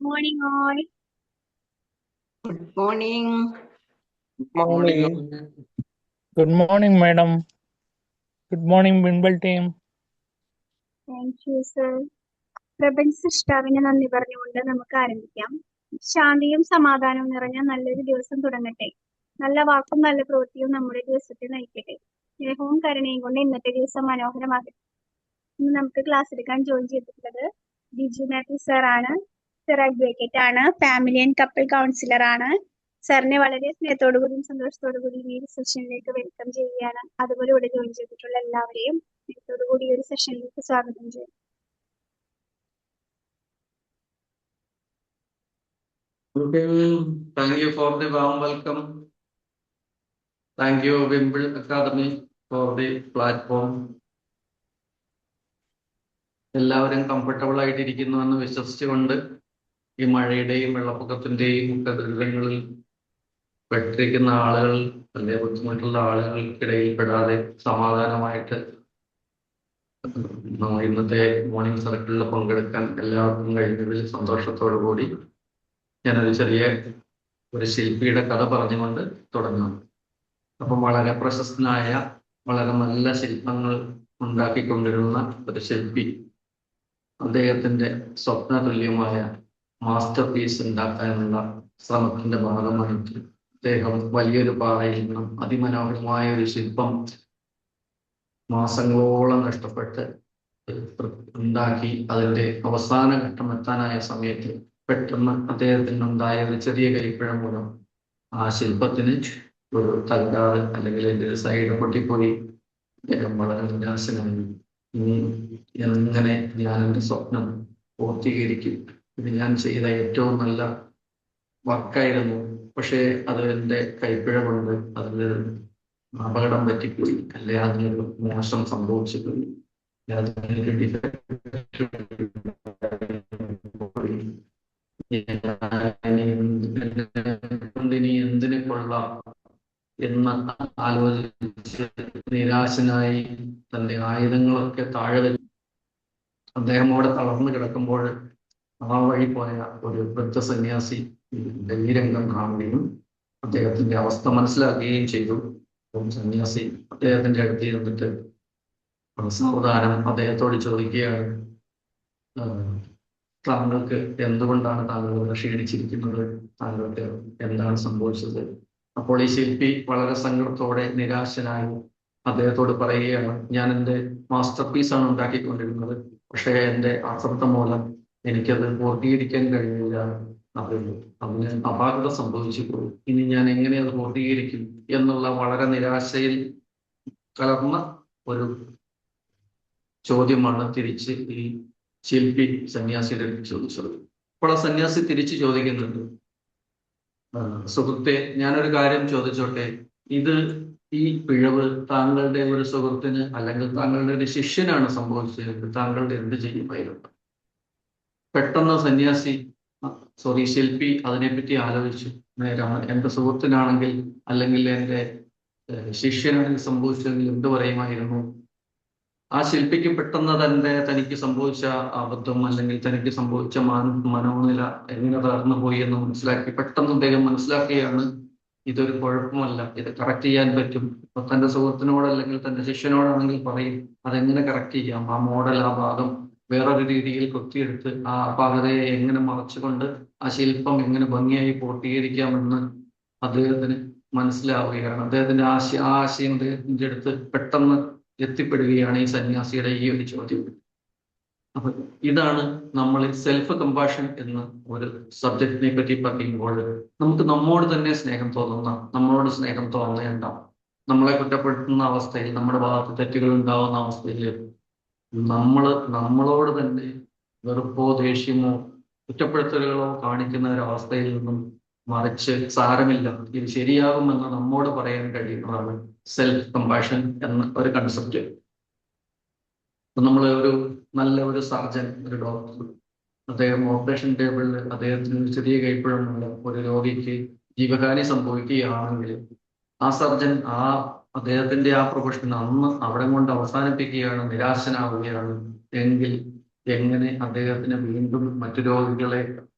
Morning all. Good morning. Morning. Good morning, madam. Good morning, Bimbal team. Thank you, sir. പ്രപഞ്ച സൃഷ്ടാവിന് നന്ദി പറഞ്ഞുകൊണ്ട് നമുക്ക് ആരംഭിക്കാം. ശാന്തിയും സമാധാനവും നിറഞ്ഞ നല്ലൊരു ദിവസം തുടങ്ങട്ടെ. നല്ല വാക്കും നല്ല പ്രവൃത്തിയും നമ്മുടെ ദിവസത്തെ നയിക്കട്ടെ. സ്നേഹവും കരുണയും കൊണ്ട് ഇന്നത്തെ ദിവസം മനോഹരമാകട്ടെ. ഇന്ന് നമുക്ക് ക്ലാസ് എടുക്കാൻ ജോയിൻ ചെയ്തിട്ടുള്ളത് ബിജു മാത്യു സർ ആണ്. സർ അഡ്വക്കേറ്റ് ആണ്, ഫാമിലി ആൻഡ് കപ്പിൾ കൗൺസിലർ ആണ്. സാറിനെ വളരെ സ്നേഹത്തോടു കൂടിയും സന്തോഷത്തോടു കൂടിയും ഈ സെഷനിലേക്ക് വെൽക്കം ചെയ്യുകയാണ്. അതുപോലെ ഇവിടെ ജോയിൻ ചെയ്തിട്ടുള്ള എല്ലാവരെയും സ്നേഹത്തോടു കൂടി ഈ ഒരു സെഷനിലേക്ക് സ്വാഗതം ചെയ്യും. Okay, thank you for the warm welcome. Thank you, Wimble Academy, for the platform. എല്ലാവരും കംഫർട്ടബിൾ ആയിട്ടിരിക്കുന്നു എന്ന് വിശ്വസിച്ചുകൊണ്ട് ഈ മഴയുടെയും വെള്ളപ്പൊക്കത്തിന്റെയും ഒക്കെ ദുരിതങ്ങളിൽ പെട്ടിരിക്കുന്ന ആളുകൾ, വലിയ ബുദ്ധിമുട്ടുള്ള ആളുകൾക്കിടയിൽ പെടാതെ സമാധാനമായിട്ട് ഇന്നത്തെ മോർണിംഗ് സർക്കിളിൽ പങ്കെടുക്കാൻ എല്ലാവർക്കും കഴിഞ്ഞതിൽ സന്തോഷത്തോടു കൂടി ഞാനൊരു ചെറിയ ഒരു ശില്പിയുടെ കഥ പറഞ്ഞുകൊണ്ട് തുടങ്ങാം. അപ്പം വളരെ പ്രശസ്തനായ വളരെ നല്ല ശില്പങ്ങൾ ഉണ്ടാക്കിക്കൊണ്ടിരുന്ന ഒരു ശില്പി അദ്ദേഹത്തിന്റെ സ്വപ്ന തുല്യമായ മാസ്റ്റർ പീസ് ഉണ്ടാക്കാനുള്ള ശ്രമത്തിന്റെ ഭാഗമായിട്ട് അദ്ദേഹം വലിയൊരു പാറയിൽ നിന്നും അതിമനോഹരമായ ഒരു ശില്പം മാസങ്ങളോളം കഷ്ടപ്പെട്ട് ഉണ്ടാക്കി അതിന്റെ അവസാന ഘട്ടം എത്താനായ സമയത്ത് പെട്ടെന്ന് അദ്ദേഹത്തിനുണ്ടായ ഒരു ചെറിയ കൈപ്പിഴ മൂലം ആ ശില്പത്തിന് ഒരു തകരാറ് അല്ലെങ്കിൽ അതിന്റെ സൈഡ് പൊട്ടിപ്പോയി. അദ്ദേഹം വളരെ നിരാശനായി. ഇനി എങ്ങനെ ഞാൻ എൻ്റെ സ്വപ്നം പൂർത്തീകരിക്കും? ഇത് ഞാൻ ചെയ്ത ഏറ്റവും നല്ല വർക്കായിരുന്നു, പക്ഷേ അത് എൻ്റെ കൈപ്പിഴ കൊണ്ട് അതിന് അപകടം പറ്റിപ്പോയി, അല്ലെ അതിനൊരു മോശം സംഭവിച്ചിപ്പോയി, അതിനൊരു ഡിഫക്റ്റ് ഇനി എന്തിനെ കൊള്ളാം എന്ന് ആലോചിച്ച് നിരാശനായി തന്റെ ആയുധങ്ങളൊക്കെ താഴെ വെച്ച് അദ്ദേഹം അവിടെ തളർന്നു കിടക്കുമ്പോൾ ആ വഴി പോയ ഒരു വൃദ്ധ സന്യാസി ഈ രംഗം കാണുകയും അദ്ദേഹത്തിന്റെ അവസ്ഥ മനസ്സിലാക്കുകയും ചെയ്തു. സന്യാസി അദ്ദേഹത്തിന്റെ അടുത്ത് ഇരുന്നിട്ട് സാവധാനം അദ്ദേഹത്തോട് ചോദിക്കുകയാണ്, താങ്കൾക്ക് എന്തുകൊണ്ടാണ് താങ്കൾ ക്ഷീണിച്ചിരിക്കുന്നത്? താങ്കൾക്ക് എന്താണ് സംഭവിച്ചത്? അപ്പോൾ ഈ ശില്പി വളരെ സങ്കടത്തോടെ നിരാശനായി അദ്ദേഹത്തോട് പറയുകയാണ്, ഞാൻ എൻ്റെ മാസ്റ്റർ പീസാണ് ഉണ്ടാക്കിക്കൊണ്ടിരുന്നത്, പക്ഷേ എൻ്റെ അശ്രദ്ധ മൂലം എനിക്കത് പൂർത്തീകരിക്കാൻ കഴിയില്ല, അതിന് അപാകത സംഭവിച്ചു പോയി. ഇനി ഞാൻ എങ്ങനെ അത് പൂർത്തീകരിക്കും എന്നുള്ള വളരെ നിരാശയിൽ കലർന്ന ഒരു ചോദ്യമാണ് തിരിച്ച് ഈ ശില്പി സന്യാസിയുടെ ചോദിച്ചത്. അപ്പോൾ ആ സന്യാസി തിരിച്ചു ചോദിക്കുന്നുണ്ട്, സുഹൃത്തെ, ഞാനൊരു കാര്യം ചോദിച്ചോട്ടെ, ഇത് ഈ പിഴവ് താങ്കളുടെ ഒരു സുഹൃത്തിന് അല്ലെങ്കിൽ താങ്കളുടെ ഒരു ശിഷ്യനാണ് സംഭവിച്ചത്, താങ്കളുടെ എന്ത് ചെയ്യുമായിരുന്നു? പെട്ടെന്ന് ശില്പി അതിനെപ്പറ്റി ആലോചിച്ചു. നേരാണ്, എൻ്റെ സുഹൃത്തിനാണെങ്കിൽ അല്ലെങ്കിൽ എൻ്റെ ശിഷ്യനാണെങ്കിൽ സംഭവിച്ചതെങ്കിൽ എന്ത് പറയുമായിരുന്നു? ആ ശില്പിക്ക് പെട്ടെന്ന് തനിക്ക് സംഭവിച്ച അബദ്ധം അല്ലെങ്കിൽ തനിക്ക് സംഭവിച്ച മനോനില എങ്ങനെ തകർന്നു പോയി എന്ന് മനസ്സിലാക്കി. പെട്ടെന്ന് അദ്ദേഹം മനസ്സിലാക്കുകയാണ്, ഇതൊരു കുഴപ്പമല്ല, ഇത് കറക്റ്റ് ചെയ്യാൻ പറ്റും. ഇപ്പൊ തന്റെ സുഹൃത്തിനോട് അല്ലെങ്കിൽ തന്റെ ശിഷ്യനോടാണെങ്കിൽ പറയും, അതെങ്ങനെ കറക്റ്റ് ചെയ്യാം, ആ മോഡൽ, ആ ഭാഗം വേറൊരു രീതിയിൽ കൊത്തിയെടുത്ത് ആ അപാകതയെ എങ്ങനെ മറച്ചുകൊണ്ട് ആ ശില്പം എങ്ങനെ ഭംഗിയായി പൂർത്തീകരിക്കാമെന്ന് അദ്ദേഹത്തിന് മനസ്സിലാവുകയാണ്. അദ്ദേഹത്തിന്റെ ആശയം അദ്ദേഹത്തിന്റെ അടുത്ത് പെട്ടെന്ന് എത്തിപ്പെടുകയാണ് ഈ സന്യാസിയുടെ ഈ ഒരു ചോദ്യം. അപ്പൊ ഇതാണ് നമ്മൾ സെൽഫ് കമ്പാഷൻ എന്ന ഒരു സബ്ജക്റ്റിനെ പറ്റി പറയുമ്പോൾ നമുക്ക് നമ്മോട് തന്നെ സ്നേഹം തോന്നുന്ന, നമ്മളോട് സ്നേഹം തോന്നേണ്ട, നമ്മളെ കുറ്റപ്പെടുത്തുന്ന അവസ്ഥയിൽ, നമ്മുടെ ഭാഗത്ത് തെറ്റുകൾ ഉണ്ടാവുന്ന അവസ്ഥയിൽ നമ്മളോട് തന്നെ വെറുപ്പോ ദേഷ്യമോ കുറ്റപ്പെടുത്തലുകളോ കാണിക്കുന്ന ഒരു അവസ്ഥയിൽ നിന്നും മറിച്ച് സാരമില്ല, ഇത് ശരിയാകുമെന്ന് നമ്മോട് പറയാൻ കഴിയുന്നതാണ് സെൽഫ് കമ്പാഷൻ എന്ന ഒരു കൺസെപ്റ്റ്. നമ്മൾ നല്ല ഒരു സർജൻ, ഒരു ഡോക്ടർ, അദ്ദേഹം ഓപ്പറേഷൻ ടേബിളിൽ അദ്ദേഹത്തിന് ചെറിയ കൈപ്പിഴമുള്ള ഒരു രോഗിക്ക് ജീവഹാനി സംഭവിക്കുകയാണെങ്കിൽ ആ സർജൻ അദ്ദേഹത്തിന്റെ ആ പ്രൊഫഷൻ അന്ന് അവിടെ കൊണ്ട് അവസാനിപ്പിക്കുകയാണ്, നിരാശനാവുകയാണ് എങ്കിൽ എങ്ങനെ അദ്ദേഹത്തിന് വീണ്ടും മറ്റു രോഗികളെ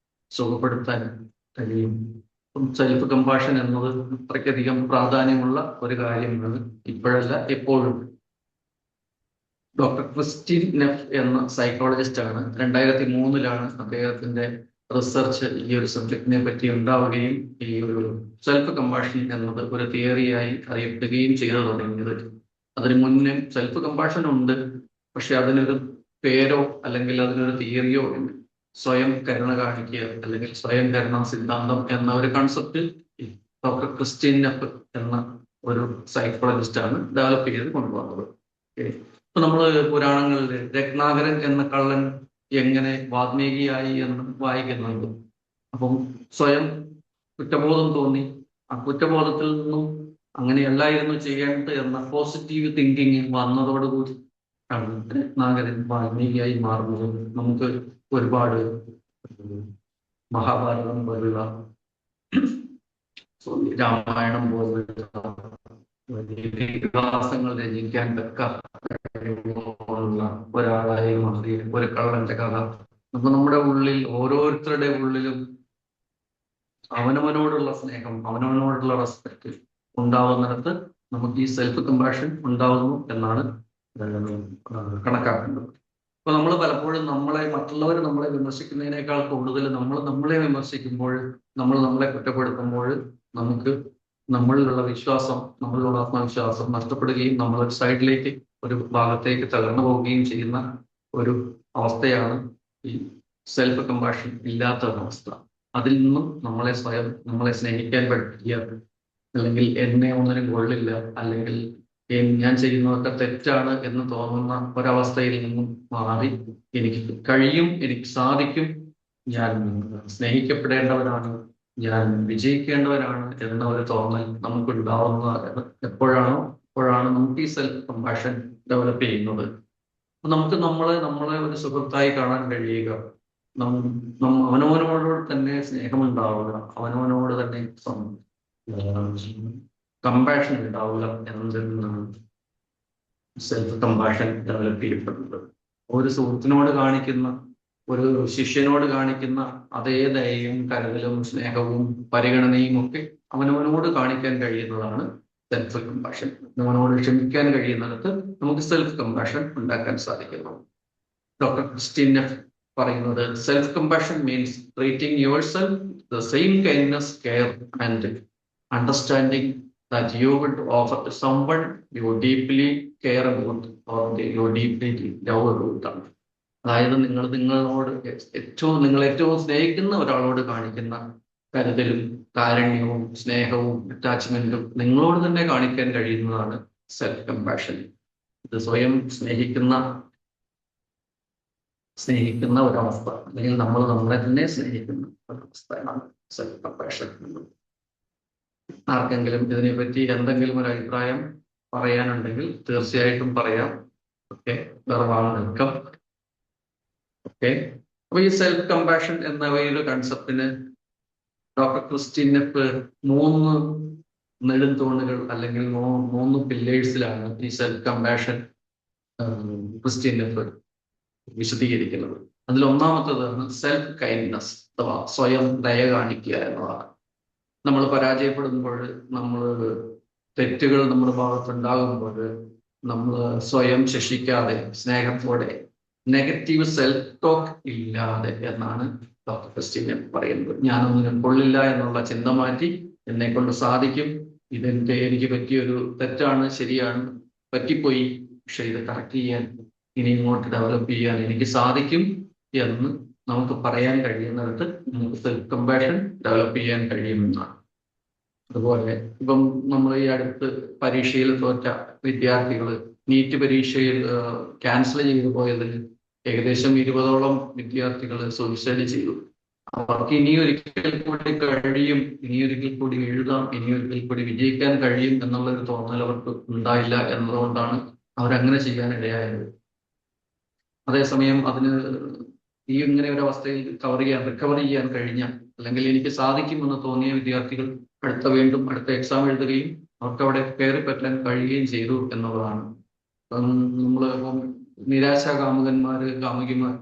സുഖപ്പെടുത്താൻ കഴിയും. സെൽഫ് കമ്പാഷൻ എന്നത് അത്രയ്ക്കധികം പ്രാധാന്യമുള്ള ഒരു കാര്യമാണ്. ഇപ്പോഴല്ല, എപ്പോഴും. ഡോക്ടർ ക്രിസ്റ്റീൻ നെഫ് എന്ന സൈക്കോളജിസ്റ്റ് ആണ് 2003 അദ്ദേഹത്തിന്റെ റിസർച്ച് ഈ ഒരു സബ്ജക്റ്റിനെ പറ്റി ഉണ്ടാവുകയും ഈ ഒരു സെൽഫ് കമ്പാഷൻ എന്നത് ഒരു തിയറിയായി അറിയപ്പെടുകയും ചെയ്തു തുടങ്ങിയത്. അതിനു മുന്നേ സെൽഫ് കമ്പാഷൻ ഉണ്ട്, പക്ഷെ അതിനൊരു പേരോ അല്ലെങ്കിൽ അതിനൊരു തിയറിയോ ഉണ്ട്. സ്വയം കരുണ കാണിക്കുക അല്ലെങ്കിൽ സ്വയം കരുണ സിദ്ധാന്തം എന്ന ഒരു കൺസെപ്റ്റ് ഡോക്ടർ ക്രിസ്റ്റീൻ നെഫ് എന്ന ഒരു സൈക്കോളജിസ്റ്റ് ആണ് ഡെവലപ്പ് ചെയ്ത് കൊണ്ടുവന്നത്. ഇപ്പൊ നമ്മള് പുരാണങ്ങളിൽ രത്നാകരൻ എന്ന കള്ളൻ എങ്ങനെ വാൽമീകിയായി എന്ന് വായിക്കുന്നുണ്ട്. അപ്പം സ്വയം കുറ്റബോധം തോന്നി, ആ കുറ്റബോധത്തിൽ നിന്നും അങ്ങനെയല്ലായിരുന്നു ചെയ്യേണ്ടത് എന്ന പോസിറ്റീവ് തിങ്കിങ് വന്നതോടുകൂടി ആണ് രത്നാകരൻ വാൽമീകിയായി മാറുന്നത്. നമുക്ക് ഒരുപാട് മഹാഭാരതം പോലുള്ള, രാമായണം പോലുള്ള ഇതിഹാസങ്ങൾ രചിക്കാൻ തക്ക ഒരാളായി മാറിയ ഒരു കള്ളന്റെ കഥ. നമ്മുടെ ഉള്ളിൽ, ഓരോരുത്തരുടെ ഉള്ളിലും അവനവനോടുള്ള സ്നേഹം, അവനവനോടുള്ള റെസ്പെക്ട് ഉണ്ടാവുന്നിടത്ത് നമുക്ക് ഈ സെൽഫ് കമ്പാഷൻ ഉണ്ടാവുന്നു എന്നാണ് കണക്കാക്കുന്നത്. അപ്പൊ നമ്മൾ പലപ്പോഴും മറ്റുള്ളവർ നമ്മളെ വിമർശിക്കുന്നതിനേക്കാൾ കൂടുതൽ നമ്മൾ നമ്മളെ വിമർശിക്കുമ്പോൾ, നമ്മൾ നമ്മളെ കുറ്റപ്പെടുത്തുമ്പോൾ നമുക്ക് നമ്മളിലുള്ള വിശ്വാസം, നമ്മളിലുള്ള ആത്മവിശ്വാസം നഷ്ടപ്പെടുകയും നമ്മൾ ഒരു സൈഡിലേക്ക്, ഒരു ഭാഗത്തേക്ക് തകർന്നു പോവുകയും ചെയ്യുന്ന ഒരു അവസ്ഥയാണ് ഈ സെൽഫ് കമ്പാഷൻ ഇല്ലാത്ത അവസ്ഥ. അതിൽ നിന്നും നമ്മളെ സ്നേഹിക്കാൻ പഠിക്കുക, അല്ലെങ്കിൽ എന്നെ ഒന്നിനും കൊള്ളില്ല, അല്ലെങ്കിൽ ഞാൻ ചെയ്യുന്നതൊക്കെ തെറ്റാണ് എന്ന് തോന്നുന്ന ഒരവസ്ഥയിൽ നിന്നും മാറി എനിക്ക് കഴിയും, എനിക്ക് സാധിക്കും, ഞാൻ സ്നേഹിക്കപ്പെടേണ്ടവരാണ്, ഞാൻ വിജയിക്കേണ്ടവരാണ് എന്ന ഒരു തോന്നൽ നമുക്കുണ്ടാവുന്ന എപ്പോഴാണ് നമുക്ക് ഈ സെൽഫ് കമ്പാഷൻ ഡെവലപ്പ് ചെയ്യുന്നത്. നമുക്ക് നമ്മളെ ഒരു സുഹൃത്തായി കാണാൻ കഴിയുക, അവനവനോട് തന്നെ സ്നേഹമുണ്ടാവുക, അവനവനോട് തന്നെ കമ്പാഷൻ ഉണ്ടാവുക എന്നതിൽ നിന്നാണ് സെൽഫ് കമ്പാഷൻ ഡെവലപ്പ് ചെയ്യപ്പെടുന്നത്. ഒരു സുഹൃത്തിനോട് കാണിക്കുന്ന, ഒരു ശിഷ്യനോട് കാണിക്കുന്ന അതേ ദയയും കരുതലും സ്നേഹവും പരിഗണനയും ഒക്കെ അവനവനോട് കാണിക്കാൻ കഴിയുന്നതാണ് സെൽഫ് കമ്പാഷൻ. അവനവനോട് ക്ഷമിക്കാൻ കഴിയുന്നിടത്ത് നമുക്ക് സെൽഫ് കമ്പാഷൻ ഉണ്ടാക്കാൻ സാധിക്കുന്നു. ഡോക്ടർ ക്രിസ്റ്റീൻ നെഫ് പറയുന്നത്, self compassion means treating your self the same kindness, care and understanding that you would offer to someone you deeply care about or you deeply love about. അതായത് നിങ്ങളെ ഏറ്റവും സ്നേഹിക്കുന്ന ഒരാളോട് കാണിക്കുന്ന കരുതലും കാരുണ്യവും സ്നേഹവും അറ്റാച്ച്മെന്റും നിങ്ങളോട് തന്നെ കാണിക്കാൻ കഴിയുന്നതാണ് സെൽഫ് കമ്പാഷൻ. ഇത് സ്വയം സ്നേഹിക്കുന്ന ഒരവസ്ഥ, അല്ലെങ്കിൽ നമ്മൾ നമ്മളെ തന്നെ സ്നേഹിക്കുന്ന ഒരവസ്ഥയാണ് സെൽഫ് കമ്പാഷൻ. ആർക്കെങ്കിലും ഇതിനെപ്പറ്റി എന്തെങ്കിലും ഒരു അഭിപ്രായം പറയാനുണ്ടെങ്കിൽ തീർച്ചയായിട്ടും പറയാം. Okay, welcome. ഓക്കെ, അപ്പൊ ഈ സെൽഫ് കമ്പാഷൻ എന്ന ഒരു കൺസെപ്റ്റിന് ഡോക്ടർ ക്രിസ്റ്റീൻ നെഫ് 3 നെടുംതൂണുകൾ അല്ലെങ്കിൽ 3 പില്ലേഴ്സിലാണ് ഈ സെൽഫ് കമ്പാഷൻ ക്രിസ്റ്റീൻ നെഫ് വിശദീകരിക്കുന്നത്. അതിൽ ഒന്നാമത്തേതാണ് സെൽഫ് കൈൻഡ്നസ്, അഥവാ സ്വയം ദയ കാണിക്കുക എന്നതാണ്. നമ്മൾ പരാജയപ്പെടുമ്പോൾ, നമ്മൾ തെറ്റുകൾ നമ്മുടെ ഭാഗത്തുണ്ടാകുമ്പോൾ നമ്മൾ സ്വയം ശിക്ഷിക്കാതെ, സ്നേഹത്തോടെ, നെഗറ്റീവ് സെൽഫ് ടോക്ക് ഇല്ലാതെ എന്നാണ് ഡോക്ടർ ക്രിസ്റ്റീൻ പറയുന്നത്. ഞാനൊന്നിനും കൊള്ളില്ല എന്നുള്ള ചിന്ത മാറ്റി, എന്നെ കൊണ്ട് സാധിക്കും, എനിക്ക് പറ്റിയൊരു തെറ്റാണ്, ശരിയാണ്, പറ്റിപ്പോയി, പക്ഷെ ഇത് കറക്റ്റ് ചെയ്യാൻ, ഇനി ഇങ്ങോട്ട് ഡെവലപ്പ് ചെയ്യാൻ എനിക്ക് സാധിക്കും എന്ന് നമുക്ക് പറയാൻ കഴിയുന്നിടത്ത് നമുക്ക് സെൽഫ് കമ്പാഷൻ ഡെവലപ്പ് ചെയ്യാൻ കഴിയുമെന്നാണ്. അതുപോലെ ഇപ്പം നമ്മൾ ഈ അടുത്ത് പരീക്ഷയിൽ തോറ്റ വിദ്യാർത്ഥികൾ, നീറ്റ് പരീക്ഷയിൽ ക്യാൻസൽ ചെയ്തു പോയതിൽ ഏകദേശം 20ഓളം വിദ്യാർത്ഥികൾ സൂയിസൈഡ് ചെയ്തു. അവർക്ക് ഇനിയൊരിക്കൽ കൂടി കഴിയും, ഇനിയൊരിക്കൽ കൂടി എഴുതാം, ഇനിയൊരിക്കൽ കൂടി വിജയിക്കാൻ കഴിയും എന്നുള്ളൊരു തോന്നൽ അവർക്ക് ഉണ്ടായില്ല എന്നതുകൊണ്ടാണ് അവരങ്ങനെ ചെയ്യാൻ ഇടയായത്. അതേസമയം അതിന് ഇങ്ങനെ ഒരു അവസ്ഥയിൽ റിക്കവർ ചെയ്യാൻ കഴിഞ്ഞ, അല്ലെങ്കിൽ എനിക്ക് സാധിക്കുമെന്ന് തോന്നിയ വിദ്യാർത്ഥികൾ വീണ്ടും അടുത്ത എക്സാം എഴുതുകയും അവർക്ക് അവിടെ കയറി പറ്റാൻ കഴിയുകയും ചെയ്തു എന്നുള്ളതാണ്. നമ്മൾ നിരാശാകാമുകന്മാര്, കാമുകിമാർ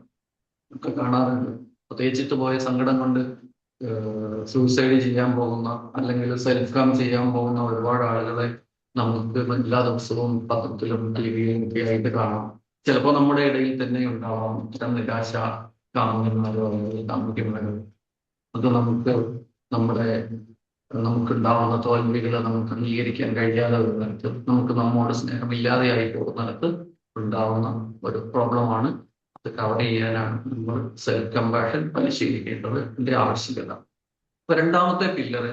ഒക്കെ കാണാറുണ്ട്. തേച്ചിട്ട് പോയ സങ്കടം കൊണ്ട് സൂസൈഡ് ചെയ്യാൻ പോകുന്ന അല്ലെങ്കിൽ സെൽഫ് ഹാം ചെയ്യാൻ പോകുന്ന ഒരുപാട് ആളുകളെ നമുക്ക് എല്ലാ ദിവസവും പത്രത്തിലും ടിവിയിലും ഒക്കെ ആയിട്ട് കാണാം. ചിലപ്പോൾ നമ്മുടെ ഇടയിൽ തന്നെ ഉണ്ടാവാം ഇത്തരം നിരാശ കാമുകന്മാരോ അല്ലെങ്കിൽ കാമുകിമാരോ. അത് നമുക്കുണ്ടാവുന്ന തോൽവികളെ നമുക്ക് അംഗീകരിക്കാൻ കഴിയാതെ വരുന്നിടത്ത്, നമുക്ക് നമ്മോട് സ്നേഹമില്ലാതെയായി പോകുന്നിടത്ത് ഉണ്ടാവുന്ന ഒരു പ്രോബ്ലമാണ്. അത് കവർ ചെയ്യാനാണ് നമ്മൾ സെൽഫ് കമ്പാഷൻ പരിശീലിക്കേണ്ടതിന്റെ ആവശ്യകത. അപ്പൊ രണ്ടാമത്തെ പില്ലർ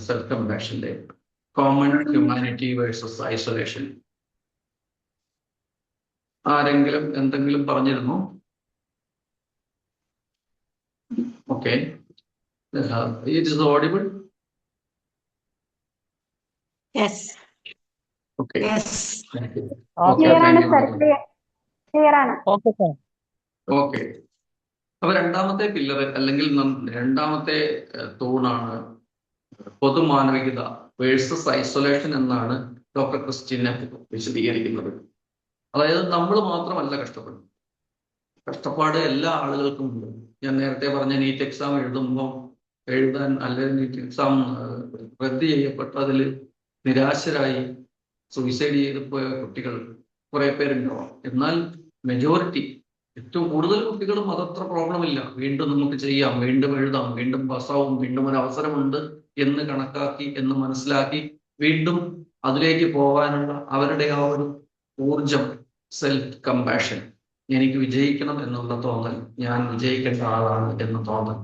സെൽഫ് കമ്പാഷന്റെ കോമൺ ഹ്യൂമാനിറ്റി വേഴ്സസ് ഐസൊലേഷൻ. ആരെങ്കിലും എന്തെങ്കിലും പറഞ്ഞിരുന്നു? Okay, it is audible. Yes. Okay, Yes. Clear ആണ് സർ, ക്ലിയർ ആണ്. Okay, sir. ഓക്കെ. അപ്പൊ രണ്ടാമത്തെ പില്ലർ അല്ലെങ്കിൽ രണ്ടാമത്തെ തൂണാണ് പൊതുമാനവികത വേഴ്സസ് ഐസൊലേഷൻ എന്നാണ് ഡോക്ടർ ക്രിസ്റ്റ്യനെ വിശദീകരിക്കുന്നത്. അതായത് നമ്മൾ മാത്രമല്ല കഷ്ടപ്പെടുന്നത്, കഷ്ടപ്പാട് എല്ലാ ആളുകൾക്കും ഉണ്ട്. ഞാൻ നേരത്തെ പറഞ്ഞ നീറ്റ് എക്സാം എഴുതാൻ അല്ലെങ്കിൽ നീറ്റ് എക്സാം റദ്ദ് ചെയ്യപ്പെട്ട അതിൽ നിരാശരായി സൂയിസൈഡ് ചെയ്ത് പോയ കുട്ടികൾ കുറെ പേരുണ്ടാവാം. എന്നാൽ മെജോറിറ്റി, ഏറ്റവും കൂടുതൽ കുട്ടികളും അതത്ര പ്രോബ്ലം ഇല്ല, വീണ്ടും നമുക്ക് ചെയ്യാം, വീണ്ടും എഴുതാം, വീണ്ടും പാസ്സാവും, വീണ്ടും ഒരു അവസരമുണ്ട് എന്ന് കണക്കാക്കി, എന്ന് മനസ്സിലാക്കി വീണ്ടും അതിലേക്ക് പോകാനുള്ള അവരുടെ ആ ഒരു ഊർജം, സെൽഫ് കമ്പാഷൻ, എനിക്ക് വിജയിക്കണം എന്നുള്ള തോന്നൽ, ഞാൻ വിജയിക്കേണ്ട ആളാണ് എന്ന് തോന്നൽ.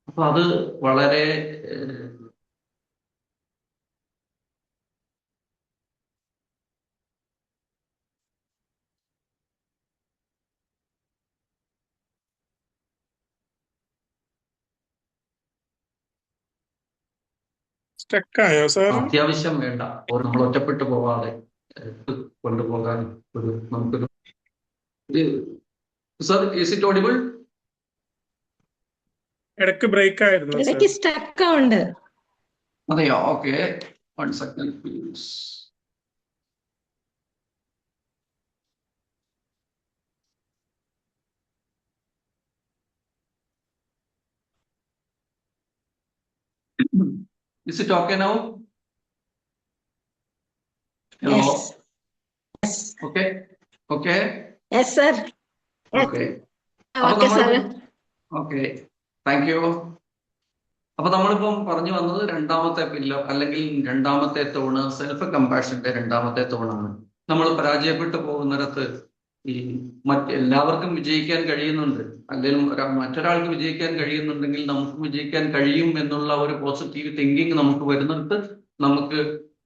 അപ്പൊ അത് വളരെ സ്റ്റക്കായോ സാർ? അത്യാവശ്യം വേണ്ട, നമ്മൾ ഒറ്റപ്പെട്ടു പോവാതെ കൊണ്ടുപോകാൻ നമുക്കൊരു. Sir, is it audible? ഇടയ്ക്ക് ബ്രേക്ക് ആയിരുന്നു സാർ. ഇടയ്ക്ക് സ്റ്റക്ക് ഉണ്ട്. അതെയോ? Okay, 1 second please. Is it okay now? Hello? Yes. Yes. Okay? Okay? Yes, sir. Yes. Okay. Okay, sir. Okay, thank you. അപ്പൊ നമ്മളിപ്പം പറഞ്ഞു വന്നത് രണ്ടാമത്തെ പില്ലർ അല്ലെങ്കിൽ രണ്ടാമത്തെ തൂണ് സെൽഫ് കമ്പാഷന്റെ രണ്ടാമത്തെ തൂണാണ്. നമ്മൾ പരാജയപ്പെട്ടു പോകുന്നിടത്ത് ഈ എല്ലാവർക്കും വിജയിക്കാൻ കഴിയുന്നുണ്ട്, അല്ലെങ്കിൽ മറ്റൊരാൾക്ക് വിജയിക്കാൻ കഴിയുന്നുണ്ടെങ്കിൽ നമുക്കും വിജയിക്കാൻ കഴിയും എന്നുള്ള ഒരു പോസിറ്റീവ് തിങ്കിങ് നമുക്ക് വരുന്നിടത്ത് നമുക്ക്